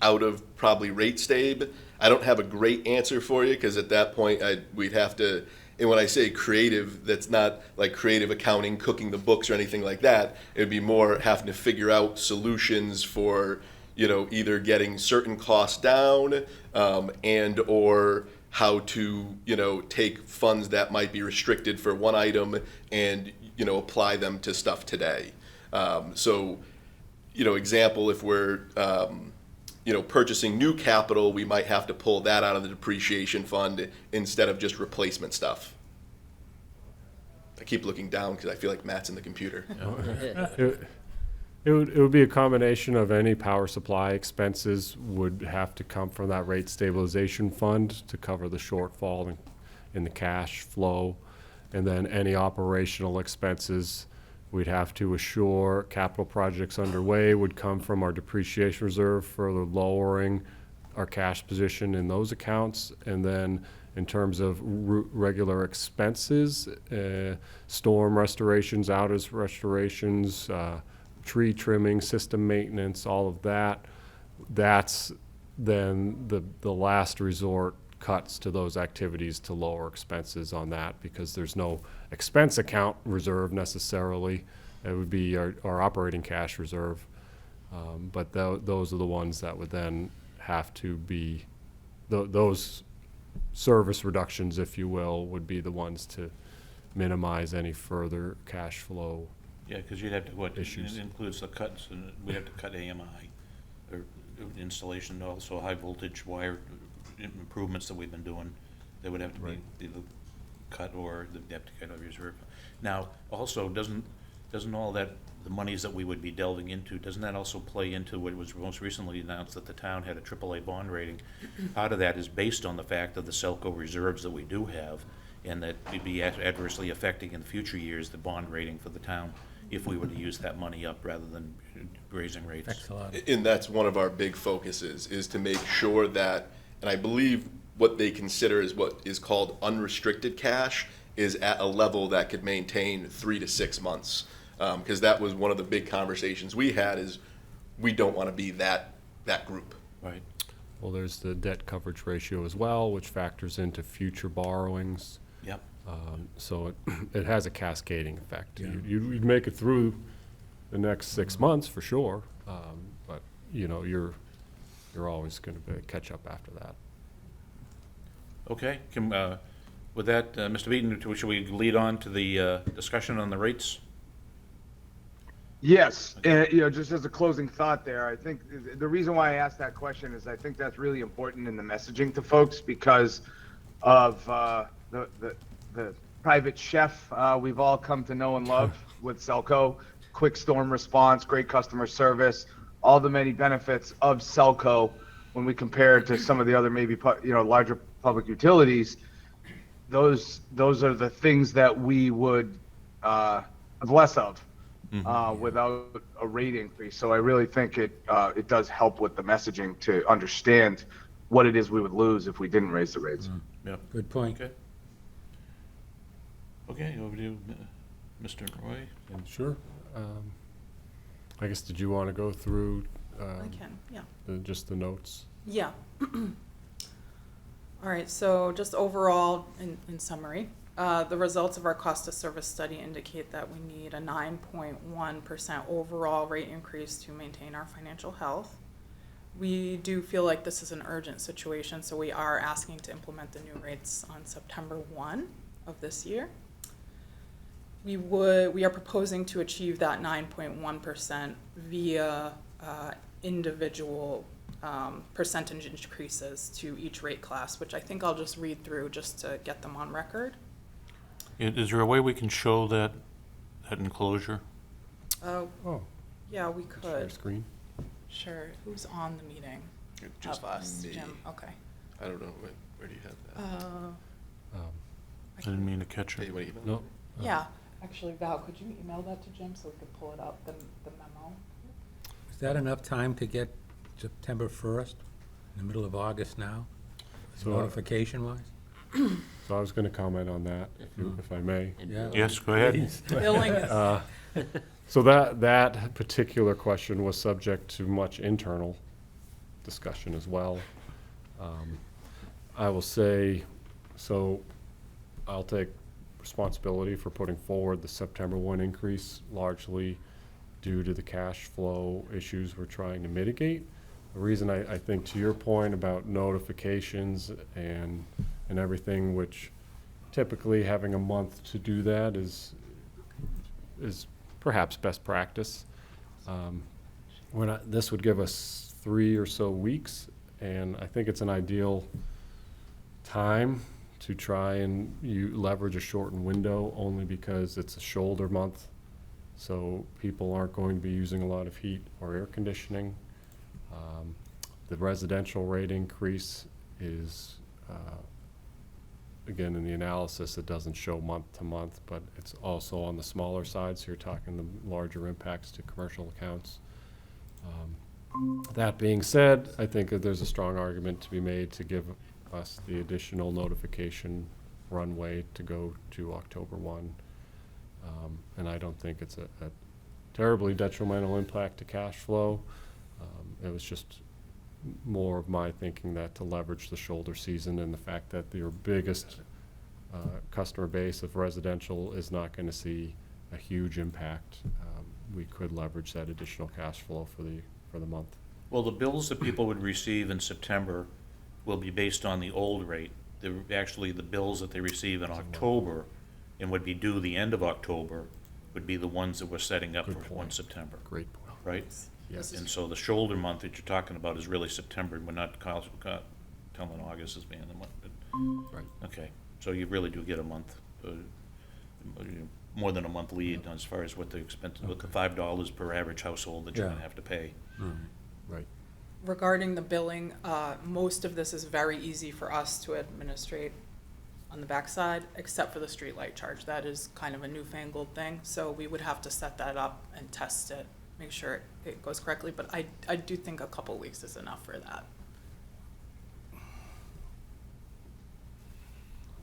out of probably rate stave. I don't have a great answer for you because at that point we'd have to, and when I say creative, that's not like creative accounting, cooking the books or anything like that. It would be more having to figure out solutions for, either getting certain costs down, and or how to, take funds that might be restricted for one item and, apply them to stuff today. So, example, if we're, purchasing new capital, we might have to pull that out of the depreciation fund instead of just replacement stuff. I keep looking down because I feel like Matt's in the computer. It would be a combination of any power supply expenses would have to come from that rate stabilization fund to cover the shortfall in the cash flow. And then any operational expenses, we'd have to assure capital projects underway would come from our depreciation reserve, further lowering our cash position in those accounts. And then in terms of regular expenses, storm restorations, outage restorations, tree trimming, system maintenance, all of that that's then the last resort cuts to those activities to lower expenses on that, because there's no expense account reserve necessarily. It would be our operating cash reserve. But those are the ones that would then have to be, those service reductions, if you will, would be the ones to minimize any further cash flow. Yeah, because you'd have to, what, Issues. it includes the cuts, and we have to cut AMI, or installation, also high voltage wire improvements that we've been doing. They would have to be Right. either cut, or they'd have to cut out of reserve. Now, also, doesn't all that, the monies that we would be delving into, doesn't that also play into what was most recently announced, that the town had a AAA bond rating? Part of that is based on the fact of the SELCO reserves that we do have, and that it'd be adversely affecting in future years the bond rating for the town if we were to use that money up rather than raising rates. Thanks a lot. And that's one of our big focuses, is to make sure that, and I believe what they consider is what is called unrestricted cash is at a level that could maintain 3 to 6 months. Because that was one of the big conversations we had, is we don't want to be that group. Right. Well, there's the debt coverage ratio as well, which factors into future borrowings. Yep. So it has a cascading effect. Yeah. You'd make it through the next 6 months for sure, but you're always going to catch up after that. Okay, with that, Mr. Beaton, should we lead on to the discussion on the rates? Yes, just as a closing thought there, I think the reason why I asked that question is I think that's really important in the messaging to folks because of the private chef we've all come to know and love with SELCO, quick storm response, great customer service, all the many benefits of SELCO when we compare it to some of the other maybe larger public utilities. Those are the things that we would have less of. Without a rate increase. So I really think it does help with the messaging to understand what it is we would lose if we didn't raise the rates. Yep. Good point. Okay. Okay, over to you, Mr. Roy. Sure. I guess, did you want to go through I can, yeah. just the notes? Yeah. All right, so just overall, in summary, the results of our cost of service study indicate that we need a 9.1% overall rate increase to maintain our financial health. We do feel like this is an urgent situation, so we are asking to implement the new rates on September 1 of this year. We are proposing to achieve that 9.1% via individual percentage increases to each rate class, which I think I'll just read through just to get them on record. Is there a way we can show that enclosure? Oh, Yeah, we share could. screen. Sure. Who's on the meeting Just of us? me. Jim. Okay. I don't know, where do you have that? I didn't mean to catch Hey, it. what do you email? No. Yeah. Actually, Val, could you email that to Jim so we could pull it up, the memo? Is that enough time to get September 1st, in the middle of August now, So, notification wise? so I was going to comment on that, if I may. Yeah. Yes, go ahead. Billing is, So that particular question was subject to much internal discussion as well. I will say, so I'll take responsibility for putting forward the September 1 increase, largely due to the cash flow issues we're trying to mitigate. The reason I think, to your point about notifications and everything, which typically having a month to do that is perhaps best practice. This would give us 3 or so weeks, and I think it's an ideal time to try and leverage a shortened window, only because it's a shoulder month, so people aren't going to be using a lot of heat or air conditioning. The residential rate increase is, again, in the analysis, it doesn't show month to month, but it's also on the smaller side, so you're talking the larger impacts to commercial accounts. That being said, I think that there's a strong argument to be made to give us the additional notification runway to go to October 1. And I don't think it's a terribly detrimental impact to cash flow. It was just more of my thinking that to leverage the shoulder season and the fact that your biggest customer base of residential is not going to see a huge impact, we could leverage that additional cash flow for the month. Well, the bills that people would receive in September will be based on the old rate. Actually, the bills that they receive in October and would be due the end of October would be the ones that we're setting up Good for point. 1 September, Great point. right? Yes. And so the shoulder month that you're talking about is really September. We're not telling August as being the month. But, Right. okay, so you really do get a month, more than a month lead as far as what the expense, what the $5 per average household that you're Yeah. gonna have to pay. Right. Regarding the billing, most of this is very easy for us to administrate on the backside, except for the streetlight charge. That is kind of a newfangled thing, so we would have to set that up and test it, make sure it goes correctly, but I do think a couple weeks is enough for that.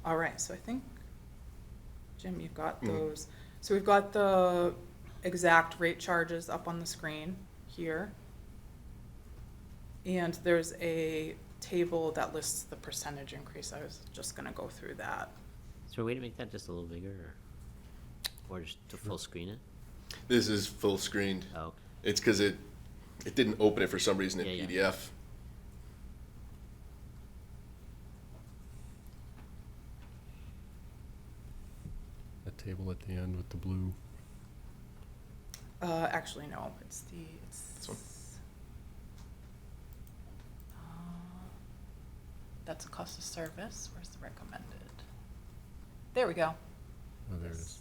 All right, so I think, Jim, you've got those. So we've got the exact rate charges up on the screen here. And there's a table that lists the percentage increase. I was just gonna go through that. Is there a way to make that just a little bigger, or just to full screen it? This is full screened. Oh, It's because it didn't open it for some reason in Yeah, yeah. PDF. That table at the end with the blue. Actually, no, it's This one? That's a cost of service. Where's the recommended? There we go. Oh, there it is.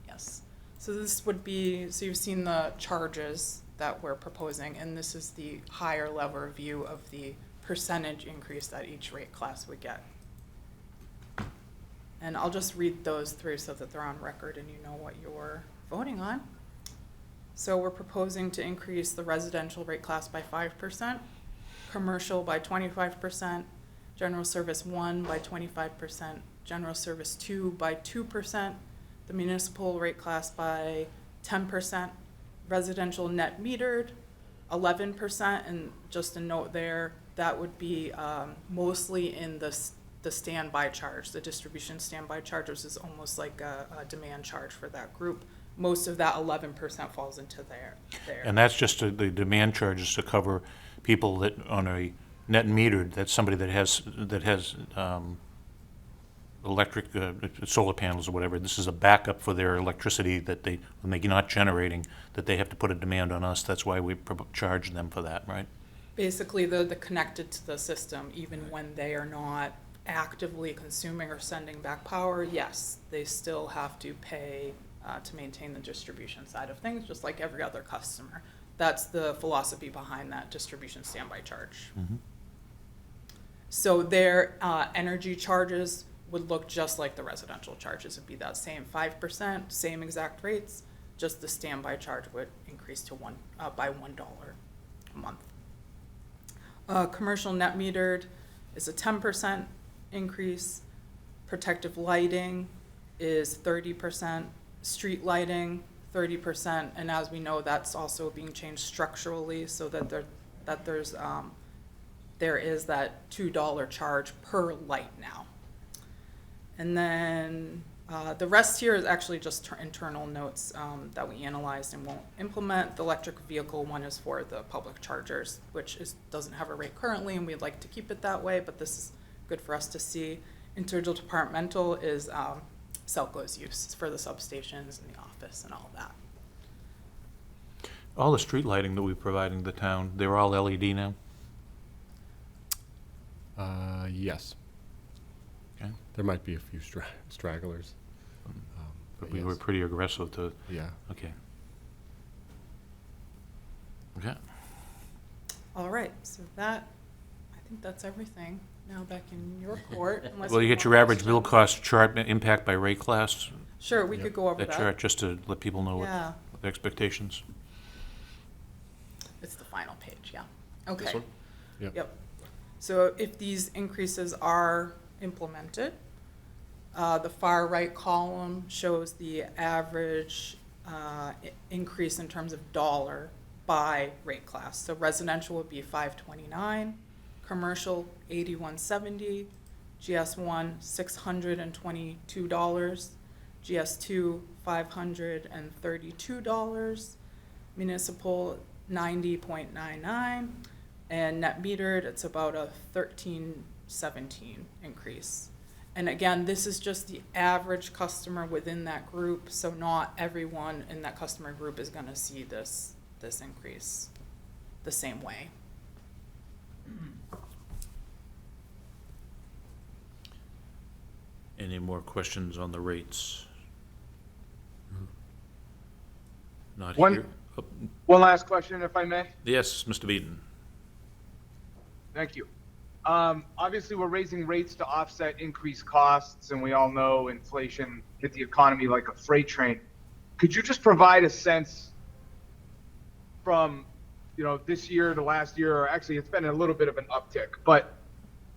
Yes. So this would be, so you've seen the charges that we're proposing, and this is the higher level view of the percentage increase that each rate class would get. And I'll just read those through so that they're on record and you know what you're voting on. So we're proposing to increase the residential rate class by 5%, commercial by 25%, general service 1 by 25%, general service 2 by 2%, the municipal rate class by 10%, residential net metered 11%, and just a note there, that would be mostly in the standby charge, the distribution standby charge, which is almost like a demand charge for that group. Most of that 11% falls into there. And that's just the demand charges to cover people that on a net metered, that's somebody that has electric, solar panels or whatever. This is a backup for their electricity that they, when they're not generating, that they have to put a demand on us. That's why we charge them for that, right? Basically, they're connected to the system, even when they are not actively consuming or sending back power. Yes, they still have to pay to maintain the distribution side of things, just like every other customer. That's the philosophy behind that distribution standby charge. Mhm. So their energy charges would look just like the residential charges. It'd be that same 5%, same exact rates, just the standby charge would increase to by $1 a month. Commercial net metered is a 10% increase. Protective lighting is 30%. Street lighting, 30%. And as we know, that's also being changed structurally so that there is that $2 charge per light now. And then the rest here is actually just internal notes that we analyzed and won't implement. The electric vehicle one is for the public chargers, which doesn't have a rate currently, and we'd like to keep it that way, but this is good for us to see. Interdepartmental is SELCO's use for the substations and the office and all that. All the street lighting that we provide in the town, they're all LED now? Yes. Okay. There might be a few stragglers. But we yes. were pretty aggressive to, Yeah. okay. Okay. All right, so that, I think that's everything. Now back in your court. unless Well, you have get more your average bill questions. cost chart, impact by rate class, Sure, we Yep. could go over that that. chart, just to let people know what Yeah, the expectations. it's the final page, yeah. Okay. This one? Yep. So if these increases are implemented, the far right column shows the average increase in terms of dollar by rate class. So residential would be $529, commercial $81.70, GS1 $622, GS2 $532, municipal 90.99, and net metered it's about a 1317 increase. And again, this is just the average customer within that group, so not everyone in that customer group is going to see this increase the same way. Any more questions on the rates? Not One- here. Oh, One last question, if I may. yes, Mr. Beaton. Thank you. Obviously, we're raising rates to offset increased costs, and we all know inflation hit the economy like a freight train. Could you just provide a sense from, this year to last year, or actually it's been a little bit of an uptick, but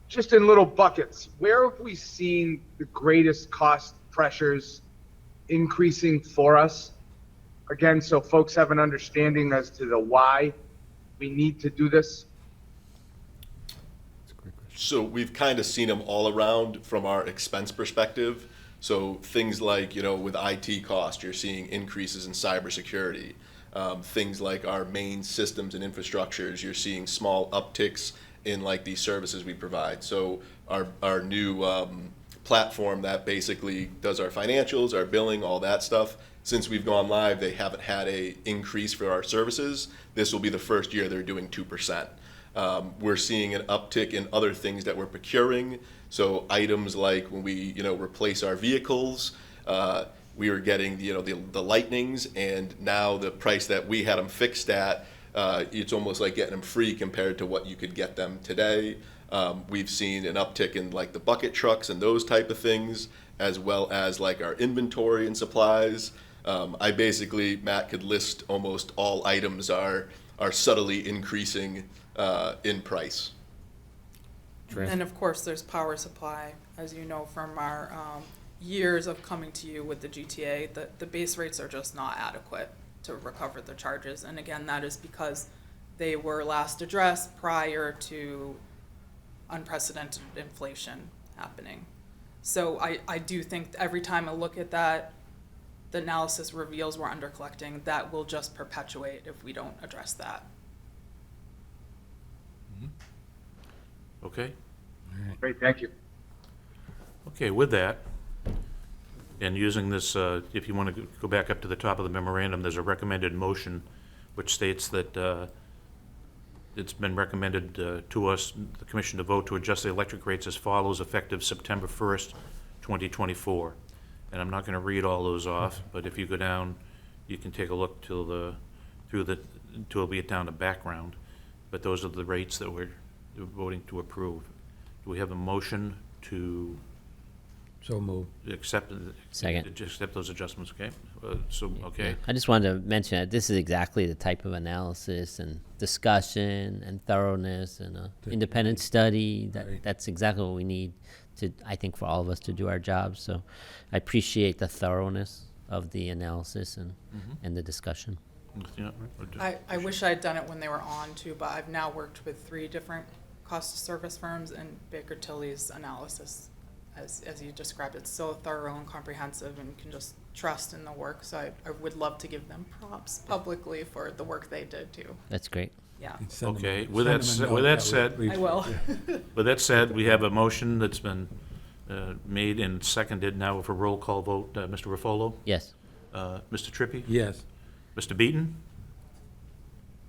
just in little buckets, where have we seen the greatest cost pressures increasing for us? Again, so folks have an understanding as to the why we need to do this. That's a great question. So we've kind of seen them all around from our expense perspective. So things like, with IT cost, you're seeing increases in cybersecurity. Things like our main systems and infrastructures, you're seeing small upticks in like the services we provide. So our new platform that basically does our financials, our billing, all that stuff. Since we've gone live, they haven't had a increase for our services. This will be the first year they're doing 2%. We're seeing an uptick in other things that we're procuring. So items like when we, replace our vehicles, we were getting, the Lightnings, and now the price that we had them fixed at, it's almost like getting them free compared to what you could get them today. We've seen an uptick in like the bucket trucks and those type of things, as well as like our inventory and supplies. I basically, Matt could list almost all items are subtly increasing in price. And of course, there's power supply, as you know from our years of coming to you with the GTA, the base rates are just not adequate to recover the charges. And again, that is because they were last addressed prior to unprecedented inflation happening. So I do think every time I look at that, the analysis reveals we're under collecting. That will just perpetuate if we don't address that. Okay. Great, thank you. Okay, with that, and using this, if you want to go back up to the top of the memorandum, there's a recommended motion which states that it's been recommended to us, the commission, to vote to adjust the electric rates as follows, effective September 1st, 2024. And I'm not going to read all those off, but if you go down, you can take a look till it'll be down to background. But those are the rates that we're voting to approve. Do we have a motion to So move. accept those adjustments? Okay. Okay. I just wanted to mention that this is exactly the type of analysis and discussion and thoroughness and independent study that's exactly what we need to, I think, for all of us to do our jobs. So I appreciate the thoroughness of the analysis and the discussion. Yeah. I wish I had done it when they were on too, but I've now worked with 3 different cost of service firms, and Baker Tilly's analysis, as you described, it's so thorough and comprehensive, and you can just trust in the work. So I would love to give them props publicly for the work they did too. That's great. Yeah, Okay, with that said, I will. with that said, we have a motion that's been made and seconded. Now for roll call vote, Mr. Ruffolo, Yes. Mr. Trippy, Yes. Mr. Beaton,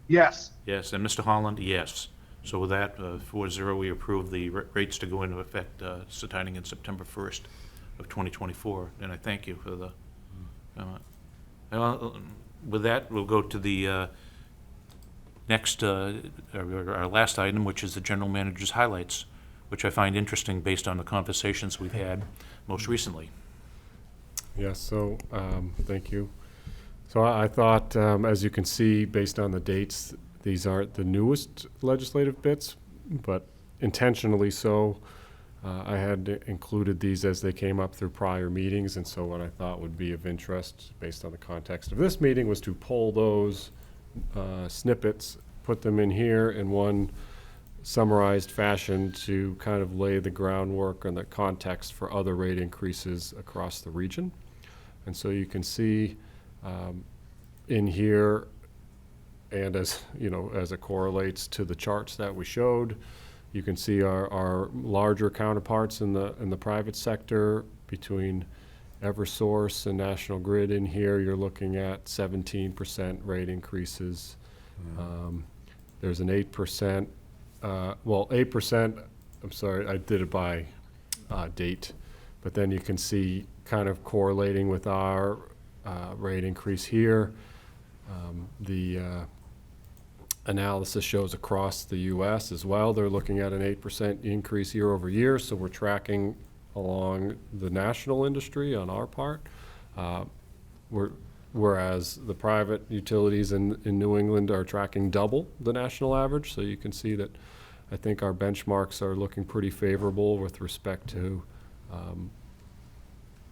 Yes. yes, and Mr. Holland, yes. So with that, 4-0, we approve the rates to go into effect starting in September 1st of 2024. And I thank you for the with that, we'll go to the next, our last item, which is the general manager's highlights, which I find interesting based on the conversations we've had most recently. Yes, so, thank you. So I thought, as you can see, based on the dates, these aren't the newest legislative bits, but intentionally so. I had included these as they came up through prior meetings, and so what I thought would be of interest, based on the context of this meeting, was to pull those snippets, put them in here in one summarized fashion to kind of lay the groundwork and the context for other rate increases across the region. And so you can see in here, and as you know, as it correlates to the charts that we showed, you can see our larger counterparts in the private sector between Eversource and National Grid. In here, you're looking at 17% rate increases. There's an 8%, 8%, I'm sorry, I did it by date, but then you can see kind of correlating with our rate increase here. The analysis shows across the U.S. as well. They're looking at an 8% increase year over year, so we're tracking along the national industry on our part. Whereas the private utilities in New England are tracking double the national average, so you can see that I think our benchmarks are looking pretty favorable with respect to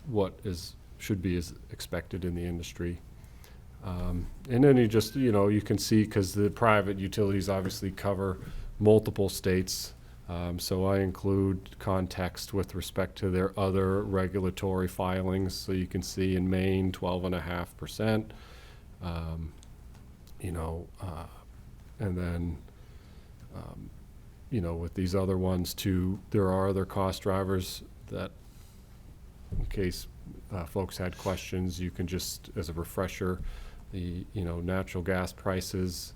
what should be as expected in the industry. And then you just, you can see, because the private utilities obviously cover multiple states, so I include context with respect to their other regulatory filings. So you can see in Maine, 12.5%, and then, with these other ones too, there are other cost drivers that, in case folks had questions, you can just, as a refresher, the natural gas prices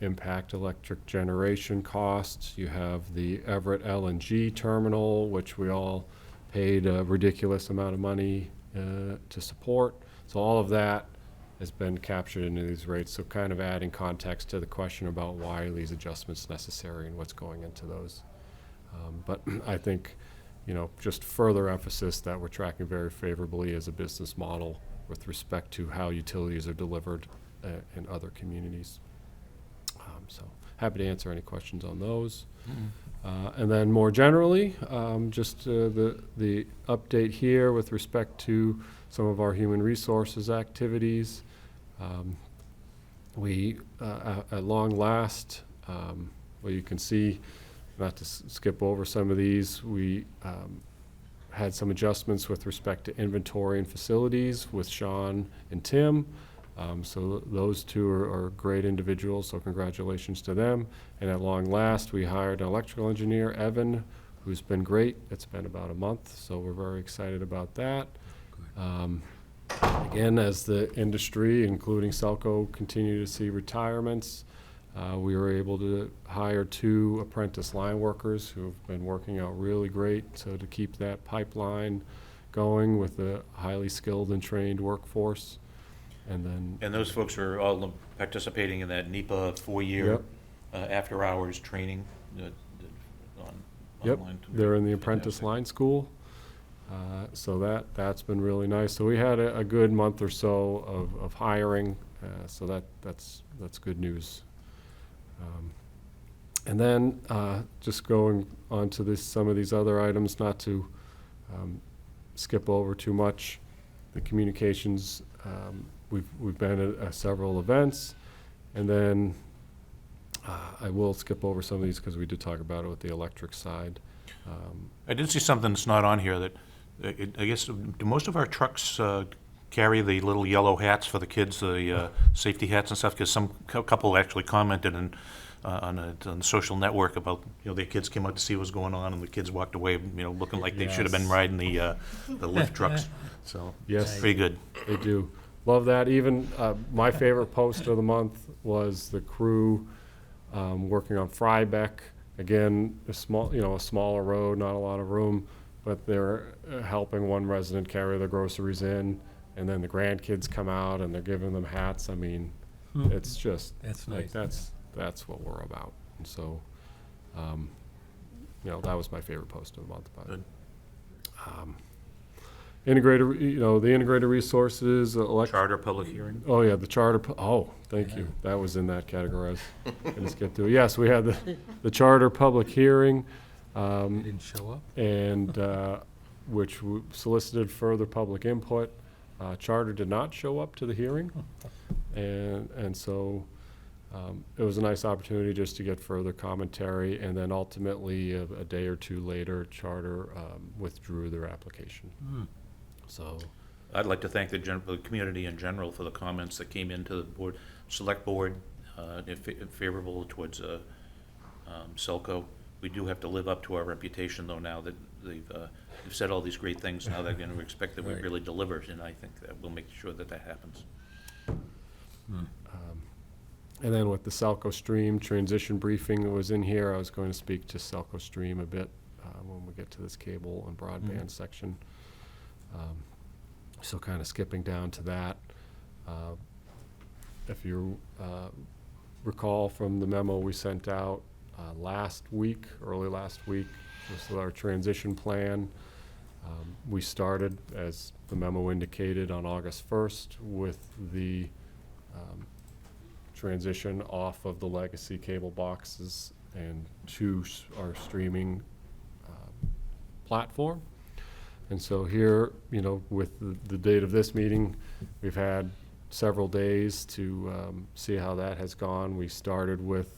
impact electric generation costs. You have the Everett LNG terminal, which we all paid a ridiculous amount of money to support. So all of that has been captured into these rates. So kind of adding context to the question about why are these adjustments necessary and what's going into those. But I think, just further emphasis that we're tracking very favorably as a business model with respect to how utilities are delivered in other communities. So happy to answer any questions on those. And then more generally, just the update here with respect to some of our human resources activities. We, at long last, you can see, not to skip over some of these, we had some adjustments with respect to inventory and facilities with Sean and Tim. So those two are great individuals, so congratulations to them. And at long last, we hired an electrical engineer, Evan, who's been great. It's been about a month, so we're very excited about that. Again, as the industry, including SELCO, continue to see retirements, we were able to hire 2 apprentice line workers who've been working out really great, so to keep that pipeline going with a highly skilled and trained workforce. And those folks are all participating in that NEPA 4-year after-hours training online. They're in the apprentice line school. So that's been really nice. So we had a good month or so of hiring, so that's good news. And then just going on to some of these other items, not to skip over too much, the communications, we've been at several events, and then I will skip over some of these because we did talk about it with the electric side. I did see something that's not on here that, I guess, do most of our trucks carry the little yellow hats for the kids, the safety hats and stuff? Because a couple actually commented on the social network about, their kids came out to see what was going on, and the kids walked away, looking like they should have been riding the lift trucks. So Yes. pretty good. They do. Love that. Even my favorite post of the month was the crew working on Frybeck. Again, a smaller road, not a lot of room, but they're helping one resident carry their groceries in, and then the grandkids come out and they're giving them hats. I mean, it's just That's like, nice. that's what we're about. And so, that was my favorite post of the month. But Good. integrated, the integrated resources, Charter public hearing. Oh, yeah, the charter, thank you. That was in that category. I just get to it. Yes, we had the charter public hearing, Didn't show up? and which solicited further public input. Charter did not show up to the hearing. And so it was a nice opportunity just to get further commentary, and then ultimately, a day or two later, Charter withdrew their application. So, I'd like to thank the community in general for the comments that came into the board, select board, favorable towards SELCO. We do have to live up to our reputation, though, now that they've said all these great things. Now they're going to expect that we Right. really deliver, and I think that we'll make sure that that happens. and then with the SELCO Stream transition briefing that was in here, I was going to speak to SELCO Stream a bit when we get to this cable and broadband section. So kind of skipping down to that. If you recall from the memo we sent out early last week, this is our transition plan. We started, as the memo indicated, on August 1st with the transition off of the legacy cable boxes and to our streaming platform. And so here, with the date of this meeting, we've had several days to see how that has gone. We started with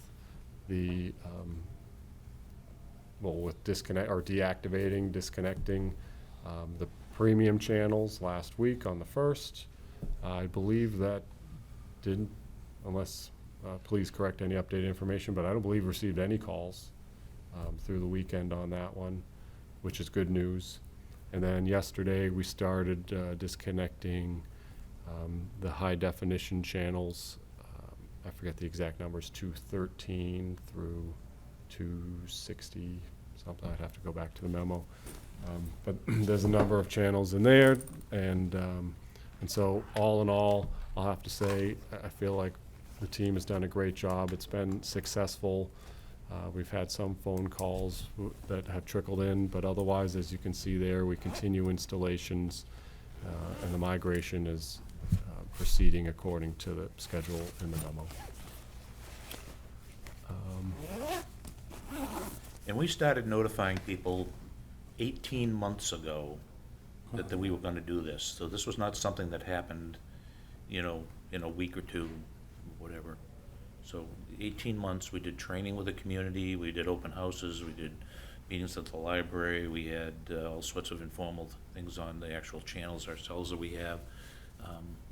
with disconnecting the premium channels last week on the 1st. I believe that didn't, unless, please correct any updated information, but I don't believe received any calls through the weekend on that one, which is good news. And then yesterday, we started disconnecting the high definition channels. I forget the exact numbers, 213 through 260 something. I'd have to go back to the memo. But there's a number of channels in there, and so all in all, I'll have to say, I feel like the team has done a great job. It's been successful. We've had some phone calls that have trickled in, but otherwise, as you can see there, we continue installations, and the migration is proceeding according to the schedule in the memo. And we started notifying people 18 months ago that we were going to do this. So this was not something that happened, in a week or two, whatever. So 18 months, we did training with the community, we did open houses, we did meetings at the library, we had all sorts of informal things on the actual channels ourselves that we have.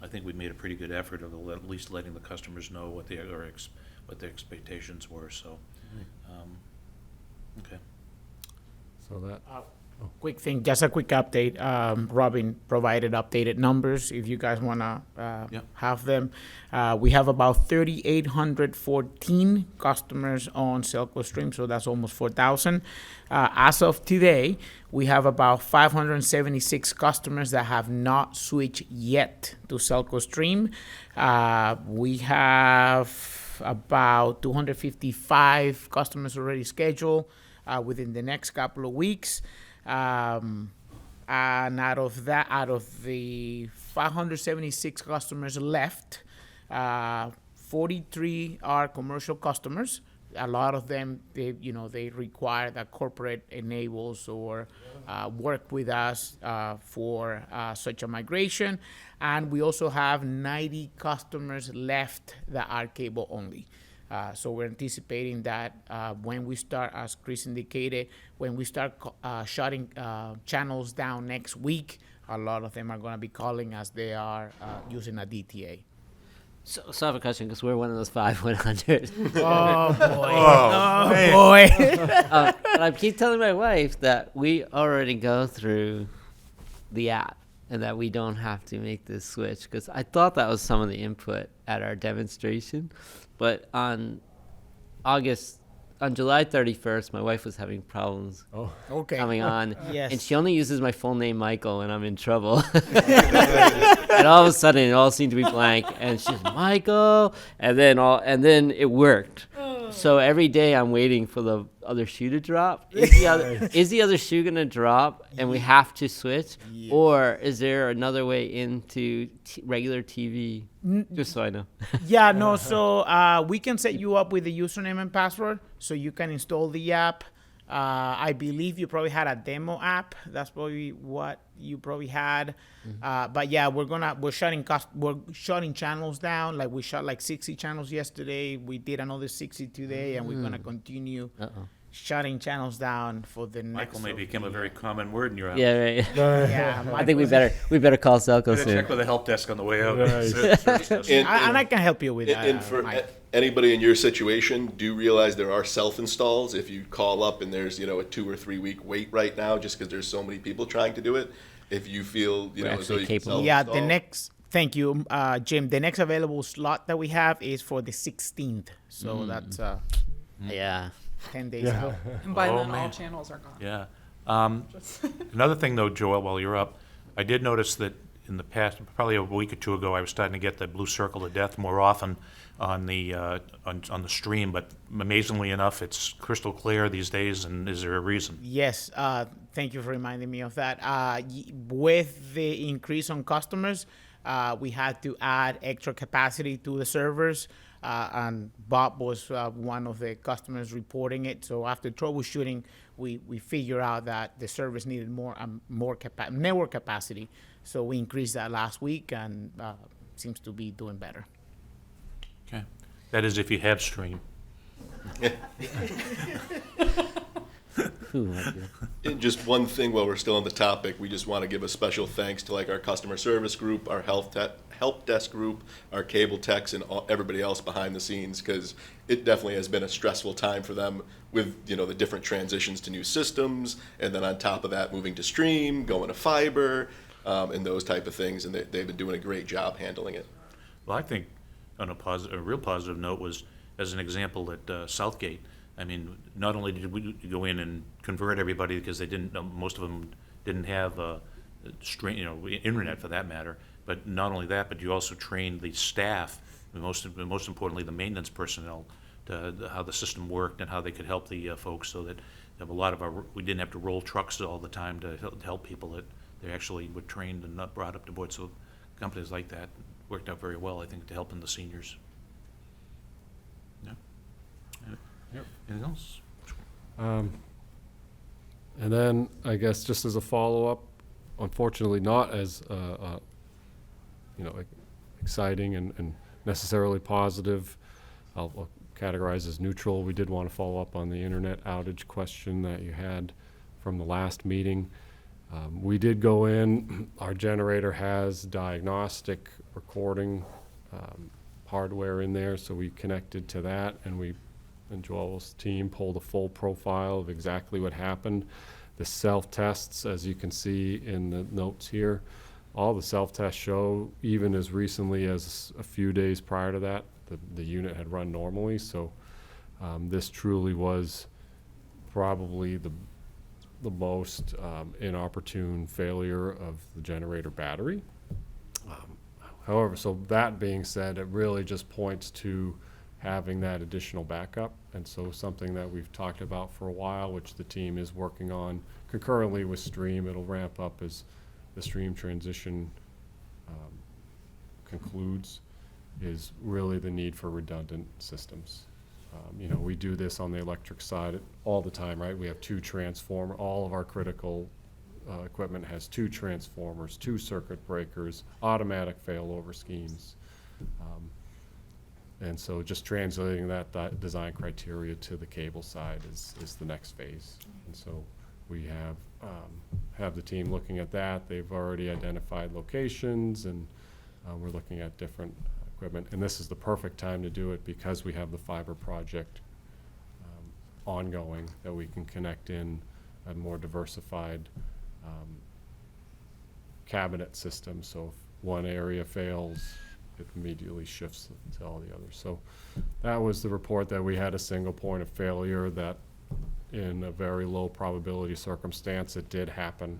I think we made a pretty good effort of at least letting the customers know what their expectations were, so, okay. So that, Quick thing, just a quick update. Robin provided updated numbers if you guys want to Yep. have them. We have about 3,814 customers on SELCO Stream, so that's almost 4,000. As of today, we have about 576 customers that have not switched yet to SELCO Stream. We have about 255 customers already scheduled within the next couple of weeks. And out of the 576 customers left, 43 are commercial customers. A lot of them, they require that corporate enables or work with us for such a migration. And we also have 90 customers left that are cable only. So we're anticipating that when we start, as Chris indicated, when we start shutting channels down next week, a lot of them are going to be calling as they are using a DTA. So I have a question, because we're one of those 5,100. Oh, boy. man. Boy. But I keep telling my wife that we already go through the app and that we don't have to make this switch, because I thought that was some of the input at our demonstration. But on July 31st, my wife was having problems Okay. coming on. Yes. And she only uses my full name, Michael, and I'm in trouble. And all of a sudden, it all seemed to be blank. And she's Michael, and then it worked. So every day, I'm waiting for the other shoe to drop. Is the other shoe gonna drop, and we have to switch, or is there another way into regular TV? Just so I know. Yeah, no, so we can set you up with the username and password, so you can install the app. I believe you probably had a demo app. That's probably what you probably had. But yeah, we're shutting channels down. Like we shut like 60 channels yesterday. We did another 60 today, and we're gonna continue shutting channels down for the next. Michael may become a very common word in your office. Yeah, right. Yeah, I think we better call Selco Better soon. check with the help desk on the way out. Right. Service desk. and I can help you with that. And for Mike. anybody in your situation, do realize there are self-installs. If you call up and there's, a 2 or 3 week wait right now, just because there's so many people trying to do it, if you feel, We're as though actually you can capable. Yeah, self-install. thank you, Jim. The next available slot that we have is for the 16th. So that's Yeah. 10 days out. And by Oh, then, all man. channels are gone. Yeah. Another thing, though, Joel, while you're up, I did notice that in the past, probably a week or two ago, I was starting to get the blue circle of death more often on the on the stream. But amazingly enough, it's crystal clear these days. And is there a reason? Yes, thank you for reminding me of that. With the increase on customers, we had to add extra capacity to the servers, and Bob was one of the customers reporting it. So after troubleshooting, we figured out that the servers needed more network capacity. So we increased that last week, and seems to be doing better. Okay. That is if you have stream. Ooh, my God. And just one thing while we're still on the topic, we just want to give a special thanks to our customer service group, our help desk group, our cable techs, and everybody else behind the scenes, because it definitely has been a stressful time for them with the different transitions to new systems, and then on top of that, moving to stream, going to fiber, and those type of things, and they've been doing a great job handling it. Well, I think on a real positive note was, as an example, at Southgate. I mean, not only did we go in and convert everybody because they didn't, most of them didn't have internet for that matter. But not only that, but you also trained the staff, and most importantly, the maintenance personnel, to how the system worked and how they could help the folks. So that a lot of we didn't have to roll trucks all the time to help people. That they actually were trained and not brought up to board. So companies like that worked out very well, I think, to helping the seniors. Yeah. Yep. Anything else? And then, I guess, just as a follow-up, unfortunately not as, exciting and necessarily positive, I'll categorize as neutral. We did want to follow up on the internet outage question that you had from the last meeting. We did go in, our generator has diagnostic recording hardware in there, so we connected to that, and Joel's team pulled a full profile of exactly what happened. The self-tests, as you can see in the notes here, all the self-tests show, even as recently as a few days prior to that, the unit had run normally. So this truly was probably the most inopportune failure of the generator battery. However, so that being said, it really just points to having that additional backup, and so something that we've talked about for a while, which the team is working on concurrently with Stream. It'll ramp up as the Stream transition concludes, is really the need for redundant systems. We do this on the electric side all the time, right? We have two transformers. All of our critical equipment has two transformers, two circuit breakers, automatic failover schemes. And so just translating that design criteria to the cable side is the next phase. And so we have the team looking at that. They've already identified locations, and we're looking at different equipment. And this is the perfect time to do it because we have the fiber project ongoing that we can connect in a more diversified cabinet system. So if one area fails, it immediately shifts to all the others. So that was the report, that we had a single point of failure that in a very low probability circumstance it did happen,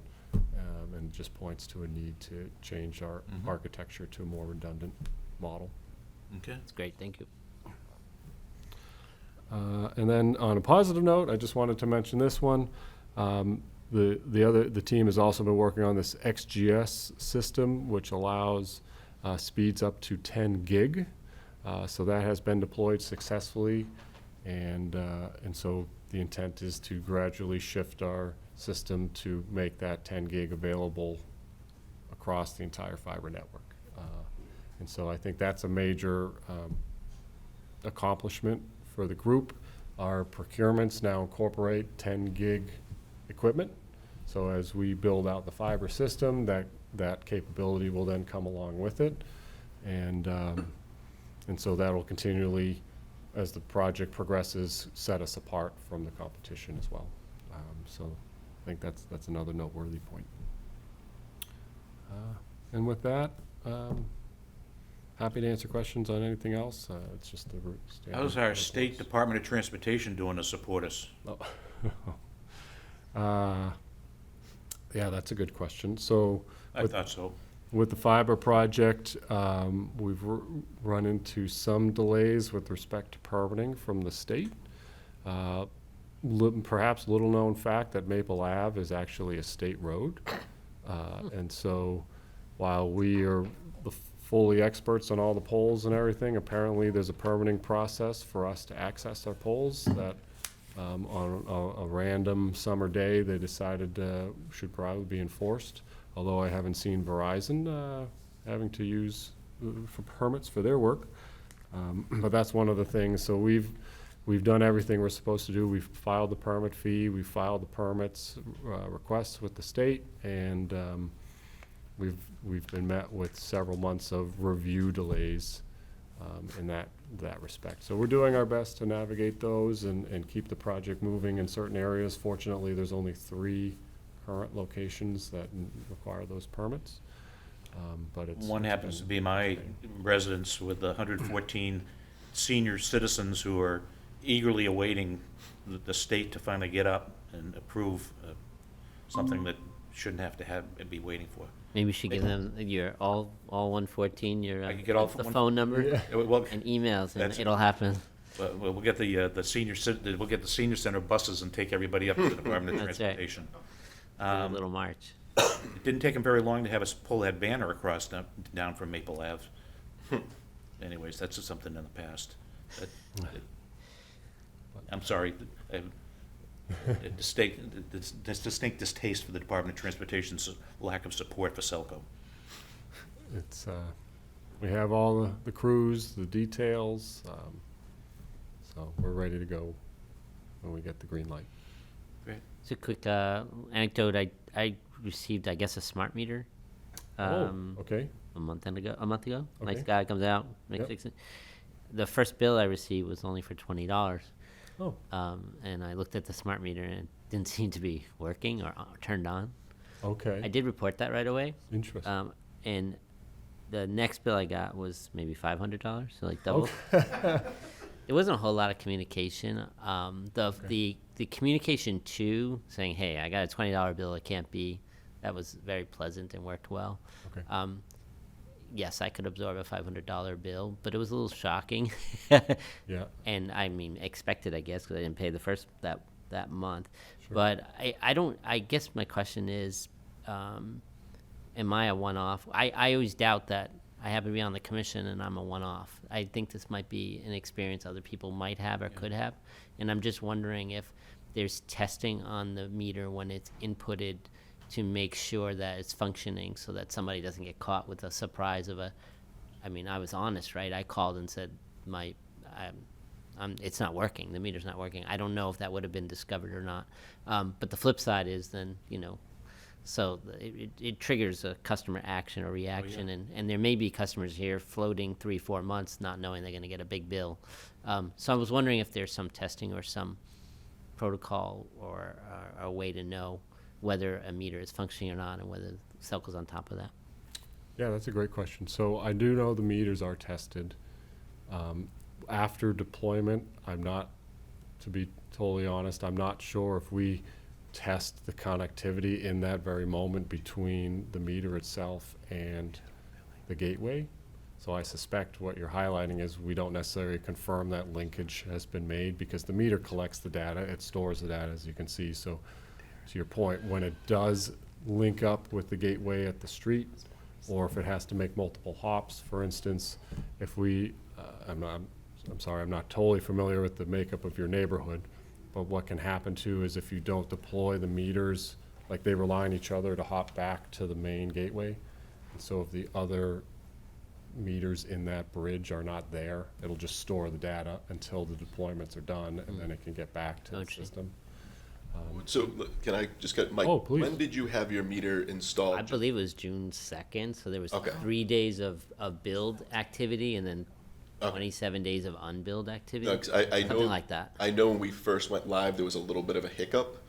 and just points to a need to change our architecture to a more redundant model. Okay. That's great. Thank you. And then on a positive note, I just wanted to mention this one. The team has also been working on this XGS system, which allows speeds up to 10 gig. So that has been deployed successfully, and so the intent is to gradually shift our system to make that 10 gig available across the entire fiber network. And so I think that's a major accomplishment for the group. Our procurements now incorporate 10 gig equipment. So as we build out the fiber system, that capability will then come along with it. And so that'll continually, as the project progresses, set us apart from the competition as well. So I think that's another noteworthy point. And with that, happy to answer questions on anything else. It's just the standard. How's our State Department of Transportation doing to support us? Yeah, that's a good question. So I thought so. with the fiber project, we've run into some delays with respect to permitting from the state. Perhaps little-known fact that Maple Ave is actually a state road. And so while we are fully experts on all the poles and everything, apparently there's a permitting process for us to access our poles that on a random summer day they decided should probably be enforced, although I haven't seen Verizon having to use for permits for their work. But that's one of the things. So we've done everything we're supposed to do. We've filed the permit fee, we've filed the permits requests with the state, and we've been met with several months of review delays in that respect. So we're doing our best to navigate those and keep the project moving in certain areas. Fortunately, there's only 3 current locations that require those permits. But One happens to be my residence with the 114 senior citizens who are eagerly awaiting the state to finally get up and approve something that shouldn't have to be waiting for. Maybe we should give them your all 114, your I can get all the one- phone number Well, and emails, and That's- it'll happen. we'll get the senior we'll get the senior center buses and take everybody up to the Department of That's right. Transportation. A little march. It didn't take them very long to have us pull that banner across down from Maple Ave. Anyways, that's just something in the past. I'm sorry. Distinct distaste for the Department of Transportation's lack of support for SELCO. it's we have all the crews, the details, so we're ready to go when we get the green light. Great. It's a quick anecdote. I received, I guess, a smart meter. Okay. A month ago. Nice Okay. guy comes out, makes Yep. it. The first bill I received was only for $20. Oh. And I looked at the smart meter and it didn't seem to be working or turned on. Okay. I did report that right away. Interesting. And the next bill I got was maybe $500, so like double. Okay. There wasn't a whole lot of communication. The communication to saying, "Hey, I got a $20 bill. It can't be." That was very pleasant and worked well. Okay. Yes, I could absorb a $500 bill, but it was a little shocking. Yeah. And I mean, expected, I guess, because I didn't pay the first that month. Sure. But I don't. I guess my question is, am I a one-off? I always doubt that. I happen to be on the commission and I'm a one-off. I think this might be an experience other people might have or could have, and I'm just wondering if there's testing on the meter when it's inputted to make sure that it's functioning so that somebody doesn't get caught with a surprise of I mean, I was honest, right? I called and said, it's not working. The meter's not working. I don't know if that would have been discovered or not. But the flip side is then, so it triggers a customer action or reaction. And there may be customers here floating 3-4 months not knowing they're going to get a big bill. So I was wondering if there's some testing or some protocol or a way to know whether a meter is functioning or not, and whether SELCO's on top of that. Yeah, that's a great question. So I do know the meters are tested. After deployment, to be totally honest, I'm not sure if we test the connectivity in that very moment between the meter itself and the gateway. So I suspect what you're highlighting is we don't necessarily confirm that linkage has been made, because the meter collects the data, it stores the data, as you can see. So to your point, when it does link up with the gateway at the street, or if it has to make multiple hops, for instance, if we, I'm not totally familiar with the makeup of your neighborhood, But what can happen too is if you don't deploy the meters, like they rely on each other to hop back to the main gateway. And so if the other meters in that bridge are not there, it'll just store the data until the deployments are done, and then it can get back to the Gotcha. system. So can I just get, Mike, Oh, please. when did you have your meter installed? I believe it was June 2nd, so there was Okay. 3 days of build activity and then Okay. 27 days of unbilled activity. No, 'cause I know, Something like that. I know when we first went live, there was a little bit of a hiccup.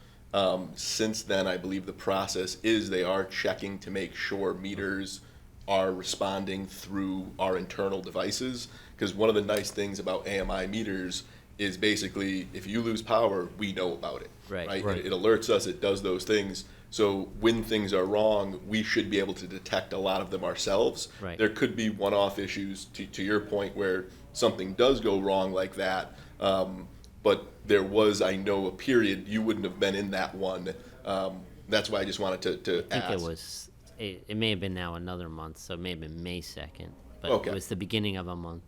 Since then, I believe the process is they are checking to make sure meters are responding through our internal devices. Because one of the nice things about AMI meters is basically if you lose power, we know about it. Right. Right. It alerts us, it does those things. So when things are wrong, we should be able to detect a lot of them ourselves. Right. There could be one-off issues, to your point, where something does go wrong like that. But there was, I know, a period, you wouldn't have been in that one. That's why I just wanted to I think ask. it was, it may have been now another month, so it may have been May 2nd. But Okay. it was the beginning of a month.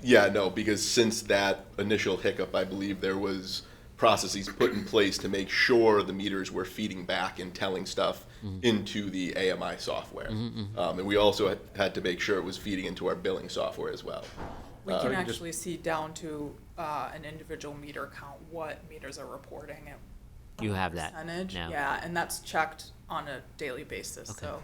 Yeah, no, because since that initial hiccup, I believe there was processes put in place to make sure the meters were feeding back and telling stuff into the AMI software. And we also had to make sure it was feeding into our billing software as well. We can actually see down to an individual meter count what meters are reporting and You have that percentage. now. Yeah, and that's checked on a daily basis. Okay. So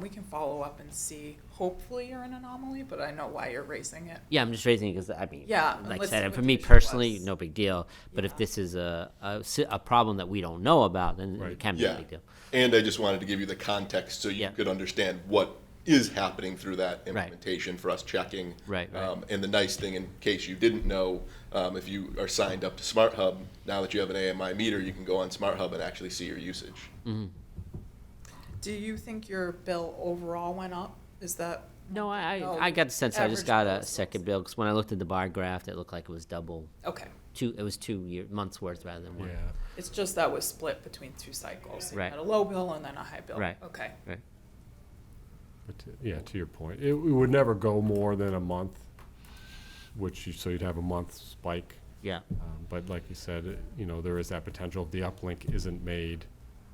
we can follow up and see. Hopefully you're an anomaly, but I know why you're raising it. Yeah, I'm just raising it because, I mean, Yeah, like I let's see said, what for the me issue personally, was. no big deal. But if Yeah. this is a problem that we don't know about, then Right. it can be a Yeah, big deal. and I just wanted to give you the context so you Yeah. could understand what is happening through that implementation for us checking. Right. And the nice thing, in case you didn't know, if you are signed up to Smart Hub, now that you have an AMI meter, you can go on Smart Hub and actually see your usage. Do you think your bill overall went up? Is that? No, No, I got the sense I just average got bill a is second bill because when I looked at the bar graph, it looked like it was double. Okay. It was 2 months worth rather than one. Yeah. It's just that was split between two cycles. So you Right. had a low bill and then a high bill. Right. Okay. Right. But yeah, to your point, it would never go more than a month, so you'd have a month spike. Yeah. But like you said, there is that potential if the uplink isn't made,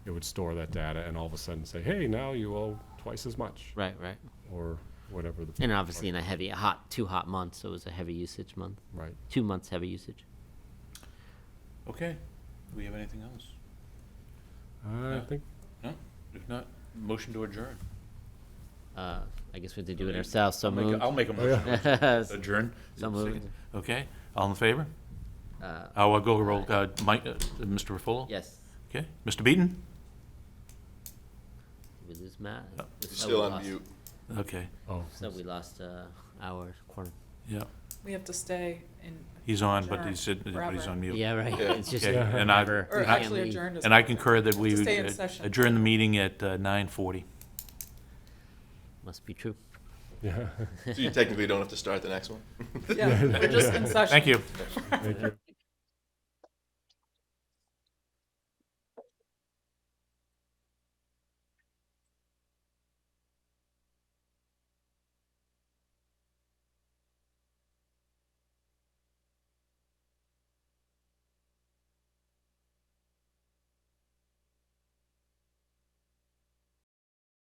it would store that data and all of a sudden say, hey, now you owe twice as much, Right. Right. or whatever the. And obviously in a two hot months, so it was a heavy usage month. Right. 2 months heavy usage. Okay. Do we have anything else? I think, No? If not, motion to adjourn. I guess we have to do it ourselves. So I'll make a Oh, yeah. motion to moved. adjourn. So moved. Okay, all in favor? Uh, I'll go roll, Mike, Mr. Ruffolo? yes. Okay, Mr. Beaton? We lose Matt. He's So still we on lost- mute. Okay, oh, So we lost our corner. yeah, We have to stay in. he's on, but adjourn he's forever. on mute. Yeah, right. Yeah. It's just Okay, and I- never- Or we can't actually leave. adjourned is. And I better. concur that we To stay in session. adjourn the meeting at 9:40. Must be true. yeah. So you technically don't have to start the next one? Yeah, we're just in session. Thank you. Thank you.